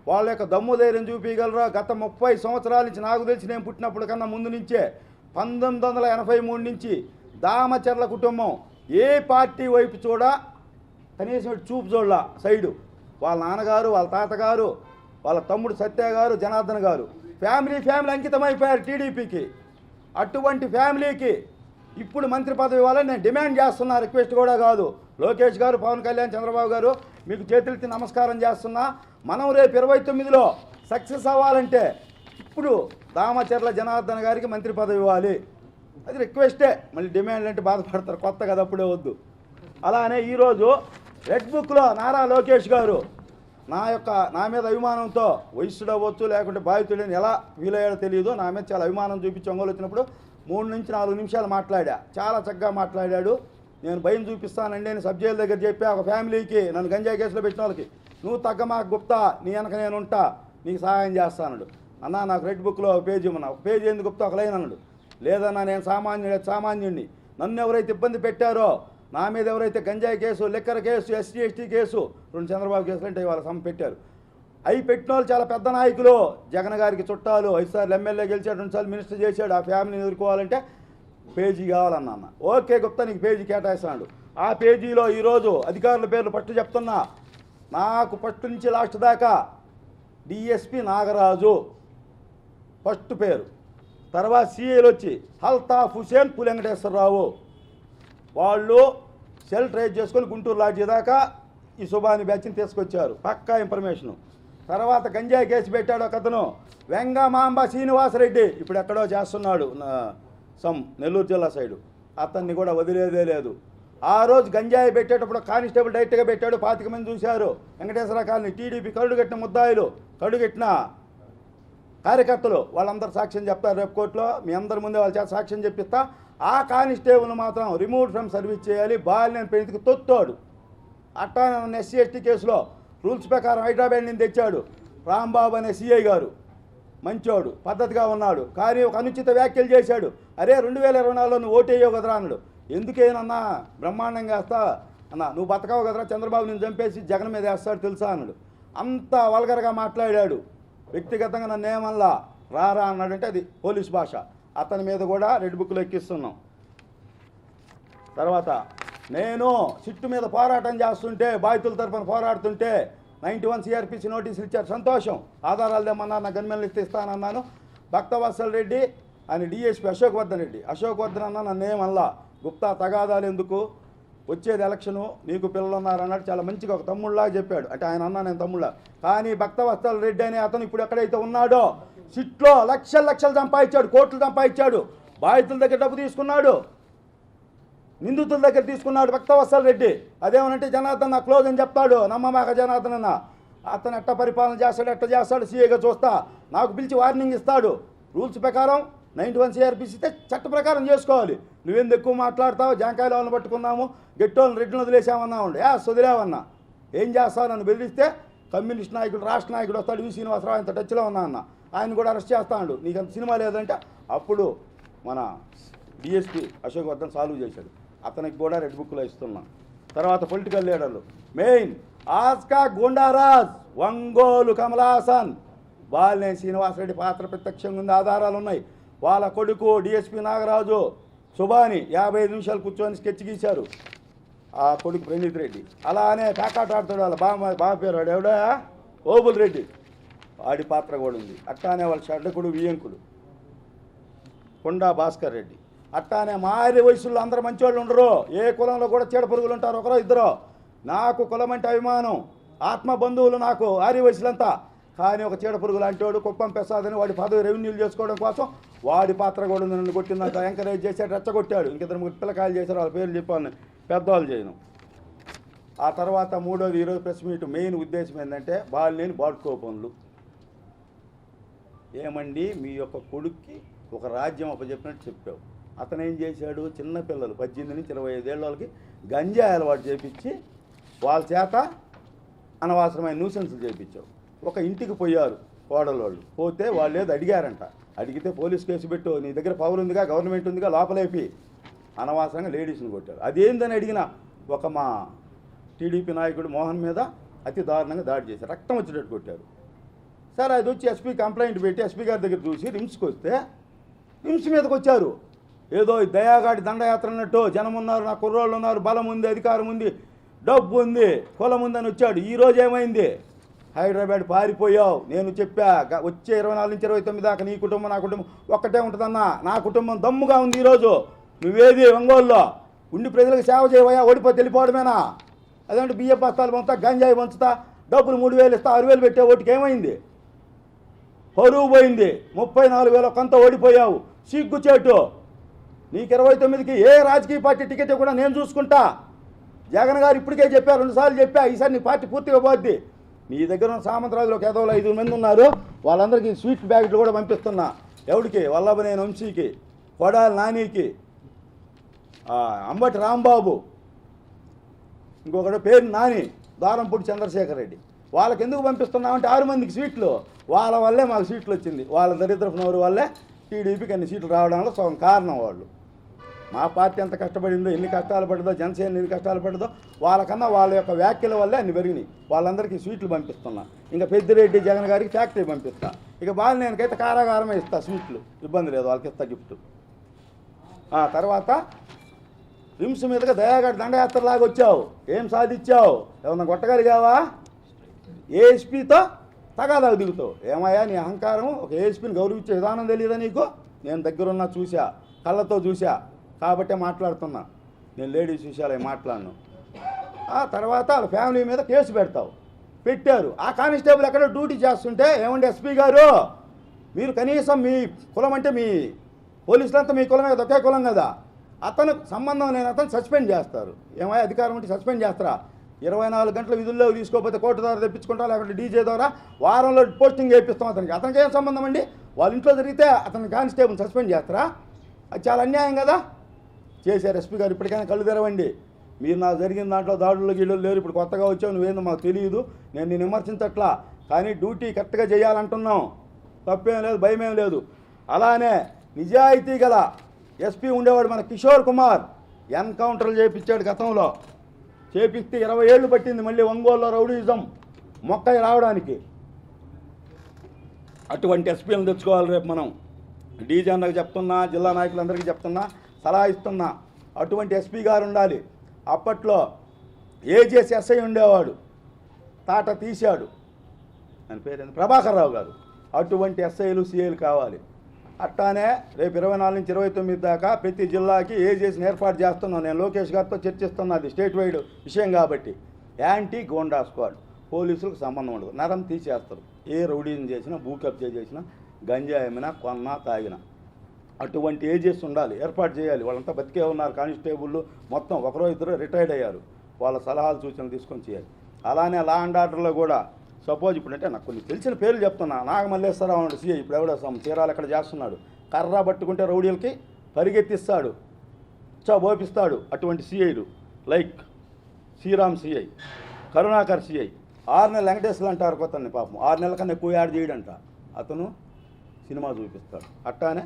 వాళ్ళ యొక్క దమ్ము ధైర్యం చూపించగలరో. గత 30 సంవత్సరాల నుంచి నాకు తెలిసి నేను పుట్టినప్పుడు కన్నా ముందు నుంచే 1983 నుంచి దామచర్ల కుటుంబం ఏ పార్టీ వైపు కనీసం చూపు చూడాల సైడు. వాళ్ళ నాన్నగారు, వాళ్ళ తాతగారు, వాళ్ళ తమ్ముడు సత్య గారు, జనార్దన్ గారు ఫ్యామిలీ అంకితమైపోయారు టీడీపీకి. అటువంటి ఫ్యామిలీకి ఇప్పుడు మంత్రి పదవి ఇవ్వాలని నేను డిమాండ్ చేస్తున్నా, రిక్వెస్ట్ కూడా కాదు. లోకేష్ గారు, పవన్ కళ్యాణ్, చంద్రబాబు గారు మీకు చేతులెత్తి నమస్కారం చేస్తున్నా. మనం రేపు 29లో సక్సెస్ అవ్వాలంటే ఇప్పుడు దామచర్ల జనార్దన్ గారికి మంత్రి పదవి ఇవ్వాలి. అది రిక్వెస్టే, మళ్ళీ డిమాండ్ అంటే బాధపడతారు, కొత్త కదా, అప్పుడే వద్దు. అలానే ఈరోజు రెడ్ బుక్లో నారా లోకేష్ గారు నా మీద అభిమానంతో, వయస్సుడు అవ్వచ్చు లేకుంటే బాధితుడని ఎలా వీలయ్యాడో తెలియదు, నా మీద చాలా అభిమానం చూపించి ఒంగోలు వచ్చినప్పుడు 3 నుంచి 4 నిమిషాలు మాట్లాడా. చాలా చక్కగా మాట్లాడాడు. నేను భయం చూపిస్తానండి అని సబ్ జైలు దగ్గర చెప్పా. ఒక ఫ్యామిలీకి, నన్ను గంజాయి కేసులో పెట్టిన వాళ్ళకి, నువ్వు తగ్గమాకు గుప్తా, నీ వెనక నేను ఉంటా, నీకు సహాయం చేస్తానడు. అన్నా నాకు రెడ్ బుక్లో ఒక పేజీ ఇవ్వనా, ఒక పేజీ ఎందుకు గుప్తా, ఒక లైన్ అన్నాడు. లేదన్నా నేను సామాన్యుడిని, నన్ను ఎవరైతే ఇబ్బంది పెట్టారో, నా మీద ఎవరైతే గంజాయి case, liquor case, ST ST case, 2 Chandrababu కేసులు అంటే వాళ్ళ పెట్టారు. అవి పెట్టిన వాళ్ళు చాలా పెద్ద నాయకులు, జగన్ గారికి చుట్టాలు, 5 సార్లు ఎమ్మెల్యే గెలిచాడు, 2 సార్లు మినిస్టర్ చేశాడు. ఆ ఫ్యామిలీని ఎదుర్కోవాలంటే పేజీ కావాలన్నా. ఓకే గుప్తా, నీకు పేజీ కేటాయిస్తున్నాడు. ఆ పేజీలో ఈరోజు అధికారుల పేర్లు ఫస్ట్ చెప్తున్నా. నాకు ఫస్ట్ నుంచి లాస్ట్ దాకా డిఎస్పి నాగరాజు ఫస్ట్ పేరు, తర్వాత సిఐలు వచ్చి అల్తాఫ్ హుసేన్, పులి వెంకటేశ్వరరావు. వాళ్ళు సెల్ ట్రేస్ చేసుకొని గుంటూరు లాడ్జీ దాకా ఈ సుబాని బ్యాచ్ని తీసుకొచ్చారు, పక్కా ఇన్ఫర్మేషను. తర్వాత గంజాయి కేసు పెట్టాడు ఒక అతను, వెంగమాంబ శ్రీనివాసరెడ్డి, ఇప్పుడు ఎక్కడో చేస్తున్నాడు నెల్లూరు జిల్లా సైడు. అతన్ని కూడా వదిలేదే లేదు. ఆ రోజు గంజాయి పెట్టేటప్పుడు కానిస్టేబుల్ డైరెక్ట్గా పెట్టాడు, 25 మంది చూశారు. వెంకటేశ్వర కాలనీ టీడీపీ కరుడుగట్టిన ముద్దాయిలు, కరుడుగట్టిన కార్యకర్తలు, వాళ్ళందరూ సాక్ష్యం చెప్తారు రేపు కోర్టులో. మీ అందరి ముందే వాళ్ళ చేత సాక్ష్యం చెప్పిస్తా. ఆ కానిస్టేబుల్ మాత్రం రిమూవ్ ఫ్రమ్ సర్వీస్ చేయాలి, బాలినేని పెళ్లికి తొత్తాడు. అట్టా నన్ను ఎస్సీ ఎస్టీ కేసులో రూల్స్ ప్రకారం హైదరాబాద్ నుంచి తెచ్చాడు. రాంబాబు అనే సిఐ గారు మంచోడు, పద్ధతిగా ఉన్నాడు. కానీ ఒక అనుచిత వ్యాఖ్యలు చేశాడు. అరే 2024లో నువ్వు ఓటేయవు కదరా అన్నాడు. ఎందుకేనన్నా, బ్రహ్మాండంగా వేస్తా అన్నా, నువ్వు బతకావు కదరా, చంద్రబాబు నేను చంపేసి జగన్ మీద వేస్తాడు తెలుసా అన్నాడు. అంత వల్గర్గా మాట్లాడాడు. వ్యక్తిగతంగా నన్ను ఏమల్లా రారా అన్నాడంటే అది పోలీస్ భాష. అతని మీద కూడా రెడ్ బుక్లో ఎక్కిస్తున్నాం. తర్వాత నేను సిట్టు మీద పోరాటం చేస్తుంటే, బాధితుల తరఫున పోరాడుతుంటే 91 సిఆర్పిసి నోటీసులు ఇచ్చారు. సంతోషం, ఆధారాలు తెమ్మన్నారు, నా గన్మెన్లు ఇస్తానన్నాను. భక్తవత్సల్ రెడ్డి అని డిఎస్పీ అశోక్ వర్ధన్ అన్న నన్ను ఏమల్లా. గుప్తా తగాదాలు ఎందుకు, వచ్చేది ఎలక్షను, నీకు పిల్లలు ఉన్నారన్నాడు. చాలా మంచిగా ఒక తమ్ముళ్ళలాగా చెప్పాడు. అంటే ఆయన అన్నా నేను తమ్ముళ్ళ. కానీ భక్తవత్సల్ రెడ్డి అనే అతను ఇప్పుడు ఎక్కడైతే ఉన్నాడో సిట్లో లక్షలు సంపాదించాడు, కోట్లు సంపాదించాడు. బాధితుల దగ్గర డబ్బు తీసుకున్నాడు, నిందితుల దగ్గర తీసుకున్నాడు భక్తవత్సల్ రెడ్డి. అదేమనంటే జనార్దన్ నా క్లోజ్ అని చెప్తాడు. నమ్మమాక జనార్దన్ అన్న, అతను ఎట్ట పరిపాలన చేస్తాడు సీఏగా చూస్తా, నాకు పిలిచి వార్నింగ్ ఇస్తాడు. రూల్స్ ప్రకారం 91 సిఆర్పిసి ఇస్తే చట్ట ప్రకారం చేసుకోవాలి. నువ్వెందుకు ఎక్కువ మాట్లాడతావు, జాంకాయలు వాళ్ళని పట్టుకున్నాము, గెట్టోళ్ళని రెడ్డిని వదిలేసామన్నావు, వదిలేవన్నా. ఏం చేస్తావు, నన్ను బెదిరిస్తే కమ్యూనిస్ట్ నాయకుడు, రాష్ట్ర నాయకుడు వస్తాడు, వి శ్రీనివాసరావు, ఆయన టచ్లో ఉన్నా అన్న, ఆయన కూడా అరెస్ట్ చేస్తాడు. నీకు అంత సినిమా లేదంటే అప్పుడు మన డిఎస్పీ అశోక్ వర్ధన్ సాల్వ్ చేశాడు. అతనికి కూడా రెడ్ బుక్లో ఇస్తున్నాం. తర్వాత పొలిటికల్ లీడర్లు మెయిన్ ఆస్కా గుండారాజ్, ఒంగోలు కమలాసన్, బాలినేని శ్రీనివాసరెడ్డి పాత్ర ప్రత్యక్షంగా ఉంది, ఆధారాలు ఉన్నాయి. వాళ్ళ కొడుకు డిఎస్పీ నాగరాజు, సుబాని 55 నిమిషాలు కూర్చొని స్కెచ్ గీశారు. ఆ కొడుకు ప్రణీత్ రెడ్డి అలానే ప్యాకాట్ ఆడుతాడు. వాళ్ళ బాగా పేరు వాడు ఎవడా, ఓబుల్ రెడ్డి, వాడి పాత్ర కూడా ఉంది. అట్టానే వాళ్ళ షడ్డకుడు వియంకుడు కొండా భాస్కర్ రెడ్డి. అట్టానే మారి వయసుల్లో అందరూ మంచివాళ్ళు ఉండరు. ఏ కులంలో కూడా చీడ పురుగులు ఉంటారు, ఒకరో ఇద్దరు. నాకు కులం అంటే అభిమానం, ఆత్మ బంధువులు నాకు ఆర్య వయసులంతా. కానీ ఒక చీడ పురుగు లాంటి వాడు కుప్పం ప్రసాద్ అని వాడి పదవి రెవెన్యూలు చేసుకోవడం కోసం వాడి పాత్ర కూడా నన్ను కొట్టిందంట, ఎంకరేజ్ చేశాడు, రెచ్చగొట్టాడు. ఇంకిద్దరు 3 పిల్లకాయలు చేశారు, వాళ్ళ పేర్లు చెప్పాను, పెద్దవాళ్ళు చేయను. ఆ తర్వాత మూడోది ఈరోజు ప్రెస్ మీట్ మెయిన్ ఉద్దేశం ఏంటంటే బాలినేని బాడుకో పనులు. ఏమండి మీ యొక్క కొడుక్కి ఒక రాజ్యం అప్పచెప్పినట్టు చెప్పావు. అతను ఏం చేశాడు? చిన్నపిల్లలు 18 నుంచి 25 ఏళ్ళ వాళ్ళకి గంజాయి అలవాటు చేపించి వాళ్ళ చేత అనవసరమైన న్యూసెన్స్లు చేయించావు. ఒక ఇంటికి పోయారు కోడలోళ్ళు, పోతే వాళ్ళు ఏదో అడిగారంట. అడిగితే పోలీస్ కేసు పెట్టు, నీ దగ్గర పవర్ ఉందిగా, గవర్నమెంట్ ఉందిగా, లోపలేపి అనవసరంగా లేడీస్ని కొట్టారు. అదేందని అడిగిన ఒక మా టీడీపీ నాయకుడు మోహన్ మీద అతి దారుణంగా దాడి చేశారు, రక్తం వచ్చేటట్టు కొట్టారు. సరే అది వచ్చి ఎస్పీ కంప్లైంట్ పెట్టి ఎస్పీ గారి దగ్గర చూసి రిమ్స్కి వస్తే రిమ్స్ మీదకి వచ్చారు. ఏదో దయాగాడి దండయాత్ర అన్నట్టు జనం ఉన్నారు, నా కుర్రోళ్ళు ఉన్నారు, బలం ఉంది, అధికారం ఉంది, డబ్బు ఉంది, కులం ఉందని వచ్చాడు. ఈరోజు ఏమైంది? హైదరాబాద్ పారిపోయావు. నేను చెప్పా వచ్చే 24 నుంచి 29 దాకా నీ కుటుంబం నా కుటుంబం ఒక్కటే ఉంటుందన్నా. నా కుటుంబం దమ్ముగా ఉంది. ఈరోజు నువ్వేది ఒంగోలులో ఉండి ప్రజలకు సేవ చేయవయా? ఓడిపోతే వెళ్ళిపోవడమేనా? అదేంటే బియ్య బస్తాలు పంచుతా, గంజాయి పంచుతా, డబ్బులు 3,000 ఇస్తా, 6,000 పెట్టే ఓటుకి ఏమైంది? పరువు పోయింది. 34,000 కొంత ఓడిపోయావు. సిగ్గుచేటు. నీకు 29కి ఏ రాజకీయ పార్టీ టికెట్ కూడా నేను చూసుకుంటా. జగన్ గారు ఇప్పటికే చెప్పారు, 2 సార్లు చెప్పా, ఈసారి నీ పార్టీ పూర్తిగా పోద్ది. నీ దగ్గర ఉన్న సామంతరాజులో కేవలం 5 మంది ఉన్నారు, వాళ్ళందరికీ స్వీట్ బ్యాగులు కూడా పంపిస్తున్నా. ఎవరికి? వల్లభనేని వంశీకి, కొడాలి నానికి, అంబటి రాంబాబు, ఇంకొకటి పేరు నాని, దారంపూడి చంద్రశేఖర్ రెడ్డి. వాళ్ళకి ఎందుకు పంపిస్తున్నామంటే 6 మందికి స్వీట్లు. వాళ్ళ వల్లే మాకు సీట్లు వచ్చింది. వాళ్ళ దరిద్రపు నోరు వల్లే టీడీపీకి అన్ని సీట్లు రావడంలో సగం కారణం వాళ్ళు. మా పార్టీ ఎంత కష్టపడిందో, ఎన్ని కష్టాలు పడిందో, జనసేన ఎన్ని కష్టాలు పడిందో, వాళ్ళకన్నా వాళ్ళ యొక్క వ్యాఖ్యల వల్లే అన్ని పెరిగినాయి. వాళ్ళందరికీ స్వీట్లు పంపిస్తున్నా. ఇంకా పెద్దిరెడ్డి జగన్ గారికి ఫ్యాక్టరీ పంపిస్తా. ఇక బాలినేనికైతే కారాగారమే ఇస్తా స్వీట్లు, ఇబ్బంది లేదు, వాళ్ళకి ఇస్తా గిఫ్ట్. తర్వాత రిమ్స్ మీదుగా దయాగాడి దండయాత్రలాగా వచ్చావు. ఏం సాధించావు? ఏమన్నా కొట్టగలిగావా? ఏఎస్పీతో తగాదాకు దిగుతావు. ఏమయ్యా నీ అహంకారం? ఒక ఏఎస్పీని గౌరవించే విధానం తెలియదా నీకు? నేను దగ్గరున్నా, చూసా, కళ్ళతో చూసా, కాబట్టే మాట్లాడుతున్నా. నేను లేడీస్ విషయాలు మాట్లాడను. తర్వాత వాళ్ళ ఫ్యామిలీ మీద కేసు పెడతావు. పెట్టారు. ఆ కానిస్టేబుల్ ఎక్కడో డ్యూటీ చేస్తుంటే, ఏమండి ఎస్పీ గారు, మీరు కనీసం మీ కులం అంటే మీ పోలీసులంతా మీ కులమే కదా, ఒకే కులం కదా, అతను సంబంధం లేని అతను సస్పెండ్ చేస్తారు. ఏమయ్యా అధికారం ఉంటే సస్పెండ్ చేస్తారా? 24 గంటల విధుల్లో తీసుకోకపోతే కోర్టు ద్వారా తెప్పించుకుంటా, లేకుంటే డీజే ద్వారా వారంలో పోస్టింగ్ చేయిస్తాం అతనికి. అతనికి ఏం సంబంధం అండి? వాళ్ళ ఇంట్లో జరిగితే అతని కానిస్టేబుల్ సస్పెండ్ చేస్తారా? అది చాలా అన్యాయం కదా. చేశారు ఎస్పీ గారు. ఇప్పటికైనా కళ్ళు తెరవండి. మీరు నాకు జరిగిన దాంట్లో దాడులు గీళ్ళు లేరు, ఇప్పుడు కొత్తగా వచ్చావు, నువ్వేందో మాకు తెలియదు, నేను నేను విమర్శించట్లా, కానీ డ్యూటీ కరెక్ట్గా చేయాలంటున్నాం, తప్పేం లేదు, భయమేం లేదు. అలానే నిజాయితీ గల ఎస్పీ ఉండేవాడు మన కిషోర్ కుమార్, ఎన్కౌంటర్లు చేయించాడు గతంలో. చేపిస్తే 20 ఏళ్ళు పట్టింది మళ్ళీ ఒంగోలులో రౌడీజం మొక్కై రావడానికి. అటువంటి ఎస్పీలను తెచ్చుకోవాలి రేపు మనం. డీజీ అన్నకు చెప్తున్నా, జిల్లా నాయకులందరికీ చెప్తున్నా, సలహా ఇస్తున్నా, అటువంటి ఎస్పీ గారు ఉండాలి. అప్పట్లో ఏజేసి ఎస్ఐ ఉండేవాడు, తాట తీశాడు, అని పేరు ప్రభాకర్ రావు గారు. అటువంటి ఎస్ఐలు సిఐలు కావాలి. అట్లానే రేపు 24 నుంచి 29 దాకా ప్రతి జిల్లాకి ఏజేసిని ఏర్పాటు చేస్తున్నాను. నేను లోకేష్ గారితో చర్చిస్తున్నది స్టేట్ వైడ్ విషయం కాబట్టి. యాంటీ గోండా స్క్వాడ్, పోలీసులకు సంబంధం ఉండదు, నరం తీసేస్తారు. ఏ రౌడీని చేసినా, భూ కబ్జా చేసినా, గంజాయి అమ్మినా, కొన్నా, తాగినా అటువంటి ఏజెస్ ఉండాలి, ఏర్పాటు చేయాలి. వాళ్ళంతా బతికే ఉన్నారు కానిస్టేబుల్, మొత్తం 1-2 రిటైర్డ్ అయ్యారు. వాళ్ళ సలహాలు సూచనలు తీసుకొని చేయాలి. అలానే లా అండ్ ఆర్డర్లో కూడా సపోజ్ ఇప్పుడంటే నాకు కొన్ని తెలిసిన పేర్లు చెప్తున్నా. నాగమల్లేశ్వరరావు అన్నాడు సీఐ, ఇప్పుడు ఎవడో చీరాలు ఎక్కడ చేస్తున్నాడు. కర్ర పట్టుకుంటే రౌడీలకి పరిగెత్తిస్తాడు, బోపిస్తాడు. అటువంటి సిఐలు like Sriram CI, Karunakar CI, 6 నెలల వెంకటేశ్వరులు అంటారు కొత్తని, పాపం 6 నెలల కన్నా ఎక్కువ యాడ్ చేయడంట. అతను సినిమా చూపిస్తాడు. అట్టానే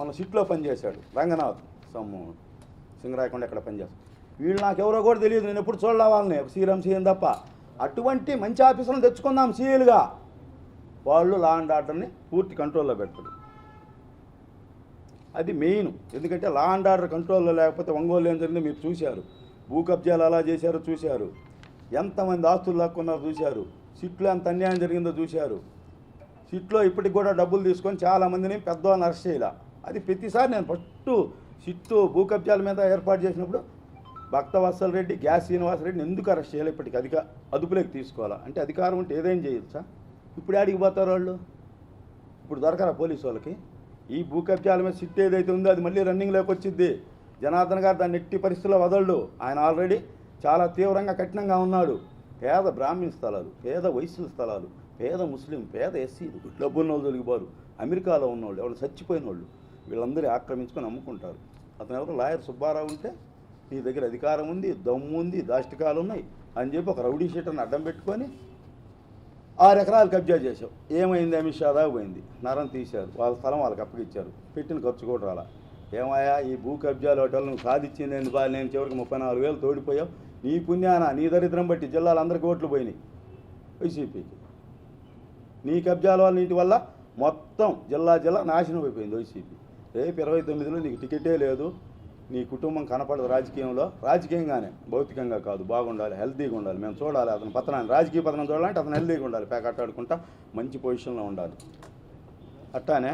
మన సిట్లో పనిచేశాడు రంగనాథ్, సింగరాయకుండా ఎక్కడ పనిచేస్తాడు. వీళ్ళు నాకెవరో కూడా తెలియదు, నేను ఎప్పుడు చూడలే వాళ్ళని, శ్రీరామ్ సిఐని తప్ప. అటువంటి మంచి ఆఫీసులను తెచ్చుకుందాం సీఎలుగా. వాళ్ళు లా అండ్ ఆర్డర్ని పూర్తి కంట్రోల్లో పెడతారు. అది మెయిన్. ఎందుకంటే లా అండ్ ఆర్డర్ కంట్రోల్లో లేకపోతే ఒంగోలు ఏం జరిగిందో మీరు చూశారు. భూ కబ్జాలు అలా చేశారో చూశారు, ఎంతమంది ఆస్తులు లాక్కున్నారో చూశారు, సిట్లో ఎంత అన్యాయం జరిగిందో చూశారు. సిట్లో ఇప్పటికి కూడా డబ్బులు తీసుకొని చాలామందిని పెద్దవాళ్ళని అరెస్ట్ చేయాల. అది ప్రతిసారి నేను ఫస్ట్ సిట్టు భూ కబ్జాల మీద ఏర్పాటు చేసినప్పుడు భక్తవత్సల్ రెడ్డి, గ్యాస్ శ్రీనివాసరెడ్డిని ఎందుకు అరెస్ట్ చేయాలి, ఇప్పటికి అదుపులోకి తీసుకోవాలా అంటే అధికారం ఉంటే ఏదైనా చేయొచ్చా? ఇప్పుడు ఆడికి పోతారు వాళ్ళు, ఇప్పుడు దొరకరా పోలీసు వాళ్ళకి? ఈ భూ కబ్జాల మీద సిట్ ఏదైతే ఉందో అది మళ్ళీ రన్నింగ్లోకి వచ్చింది. జనార్దన్ గారు దాన్ని ఎట్టి పరిస్థితుల్లో వదలడు. ఆయన ఆల్రెడీ చాలా తీవ్రంగా కఠినంగా ఉన్నాడు. పేద బ్రాహ్మణ స్థలాలు, పేద వైశ్యుల స్థలాలు, పేద ముస్లిం, పేద ఎస్సీలు, డబ్బున్న వాళ్ళు దొరికిపోరు, అమెరికాలో ఉన్నవాళ్ళు, ఎవరు చచ్చిపోయిన వాళ్ళు, వీళ్ళందరూ ఆక్రమించుకొని అమ్ముకుంటారు. అతను ఎవరు లాయర్ సుబ్బారావు ఉంటే నీ దగ్గర అధికారం ఉంది, దమ్ము ఉంది, దాష్టికాలు ఉన్నాయి అని చెప్పి ఒక రౌడీ షీటర్ని అడ్డం పెట్టుకొని 6 ఎకరాలు కబ్జా చేశావు. ఏమైంది? అమిత్ షా దాకా పోయింది, నరం తీశారు, వాళ్ళ స్థలం వాళ్ళకి అప్పగిచ్చారు, పెట్టిన ఖర్చు కూడా రాలా. ఏమయ్యా ఈ భూ కబ్జాలు వాటి వల్ల నువ్వు సాధించింది ఏంది? బాగా నేను చివరికి 34,000 తోడిపోయావు. నీ పుణ్యాన నీ దరిద్రం బట్టి జిల్లాలో అందరికీ ఓట్లు పోయినాయి వైసీపీకి. నీ కబ్జాల వల్ల నీటి వల్ల మొత్తం జిల్లా నాశనం అయిపోయింది వైసీపీ. రేపు 29లో నీకు టికెటే లేదు, నీ కుటుంబం కనపడదు రాజకీయంలో. రాజకీయంగానే, భౌతికంగా కాదు. బాగుండాలి, హెల్తీగా ఉండాలి. మేము చూడాలి అతని పతనాన్ని, రాజకీయ పతనం చూడాలంటే అతను హెల్తీగా ఉండాలి, పేకాటాడుకుంటా మంచి పొజిషన్లో ఉండాలి. అట్టానే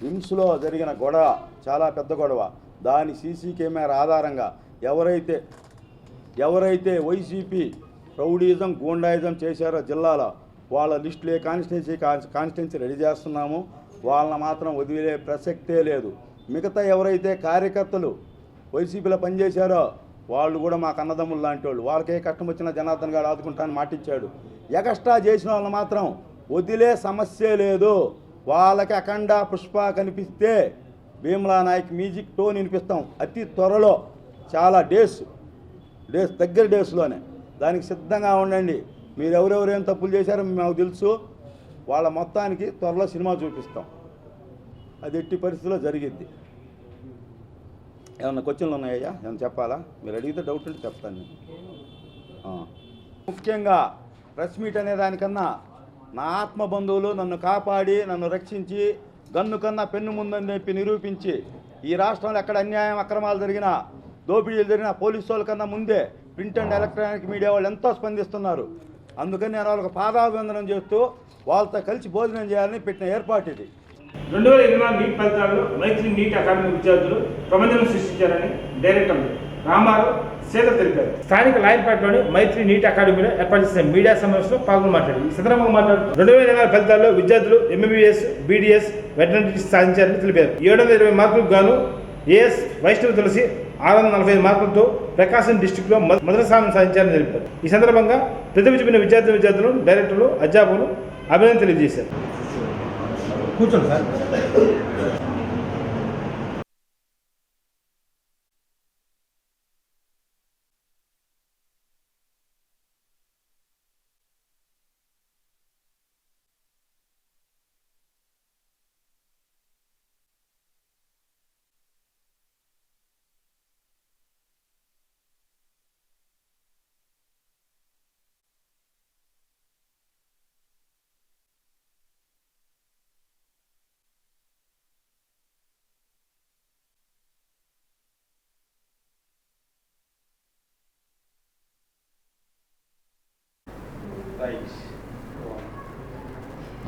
నిమ్స్లో జరిగిన గొడవ చాలా పెద్ద గొడవ. దాని సీసీ కెమెరా ఆధారంగా ఎవరైతే వైసీపీ రౌడీజం గూండాయిజం చేశారో జిల్లాలో వాళ్ళ లిస్టులే కాన్స్టిట్యున్సీ రెడీ చేస్తున్నాము. వాళ్ళని మాత్రం వదిలే ప్రసక్తే లేదు. మిగతా ఎవరైతే కార్యకర్తలు వైసీపీలో పనిచేశారో వాళ్ళు కూడా మాకు అన్నదమ్ములు లాంటి వాళ్ళు. వాళ్ళకే కష్టం వచ్చినా జనార్దన్ గారు ఆదుకుంటానని మాటిచ్చాడు. ఎగస్ట్రా చేసిన వాళ్ళని మాత్రం వదిలే సమస్యే లేదు. వాళ్ళకి అఖండ పుష్ప కనిపిస్తే భీమ్లా నాయక్ మ్యూజిక్ టోన్ వినిపిస్తాం అతి త్వరలో. చాలా డేస్ దగ్గర డేస్లోనే. దానికి సిద్ధంగా ఉండండి. మీరు ఎవరెవరు ఏం తప్పులు చేశారో మాకు తెలుసు. వాళ్ళ మొత్తానికి త్వరలో సినిమా చూపిస్తాం. అది ఎట్టి పరిస్థితిలో జరిగిద్ది. ఏమన్నా క్వశ్చన్లు ఉన్నాయ్యా? ఏమన్నా చెప్పాలా? మీరు అడిగితే డౌట్ ఉంటే చెప్తాను నేను. ముఖ్యంగా ప్రెస్ మీట్ అనే దానికన్నా నా ఆత్మ బంధువులు నన్ను కాపాడి, నన్ను రక్షించి, గన్ను కన్నా పెన్ను ముందని చెప్పి నిరూపించి, ఈ రాష్ట్రంలో ఎక్కడ అన్యాయం అక్రమాలు జరిగినా, దోపిడీలు జరిగినా పోలీసు వాళ్ళ కన్నా ముందే ప్రింట్ అండ్ ఎలక్ట్రానిక్ మీడియా వాళ్ళు ఎంతో స్పందిస్తున్నారు. అందుకని నేను వాళ్ళకి పాదాభివందనం చేస్తూ వాళ్ళతో కలిసి భోజనం చేయాలని పెట్టిన ఏర్పాటు ఇది. 2024 నీట్ ఫలితాల్లో మైత్రి నీట్ అకాడమీ విద్యార్థులు ప్రబంధనం సృష్టించారని డైరెక్టర్ రామారావు సేదర్ తెలిపారు. స్థానిక లాయర్పేటలోని మైత్రి నీట్ అకాడమీలో ఏర్పాటు చేసిన మీడియా సమావేశంలో పాల్గొని మాట్లాడారు. ఈ సందర్భంగా మాట్లాడుతూ 2024 ఫలితాల్లో విద్యార్థులు MBBS, BDS, వెటర్నరీ సాధించారని తెలిపారు. 720 మార్కులకు గాను AS వైష్ణవి తులసి 645 మార్కులతో ప్రకాశం డిస్టిక్లో మొదటి స్థానం సాధించారని తెలిపారు. ఈ సందర్భంగా ప్రతిభ చూపిన విద్యార్థులను డైరెక్టర్లు, అధ్యాపకులు అభినందన తెలియజేశారు. కూర్చోండి సార్.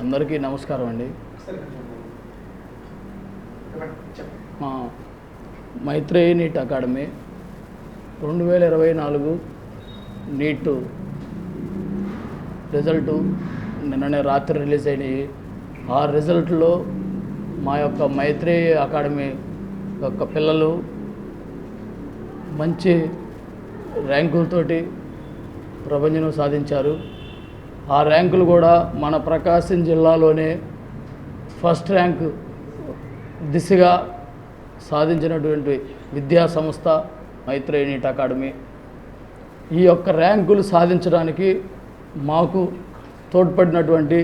అందరికీ నమస్కారం అండి. మా Maitreyi NEET academy 2024 NEET result నిన్ననే రాత్రి రిలీజ్ అయినాయి. ఆ రిజల్ట్లో మా యొక్క మైత్రేయి అకాడమీ యొక్క పిల్లలు మంచి ర్యాంకులతోటి ప్రపంచం సాధించారు. ఆ ర్యాంకులు కూడా మన ప్రకాశం జిల్లాలోనే ఫస్ట్ ర్యాంకు దిశగా సాధించినటువంటి విద్యా సంస్థ మైత్రేయి నీట్ అకాడమీ. ఈ యొక్క ర్యాంకులు సాధించడానికి మాకు తోడ్పడినటువంటి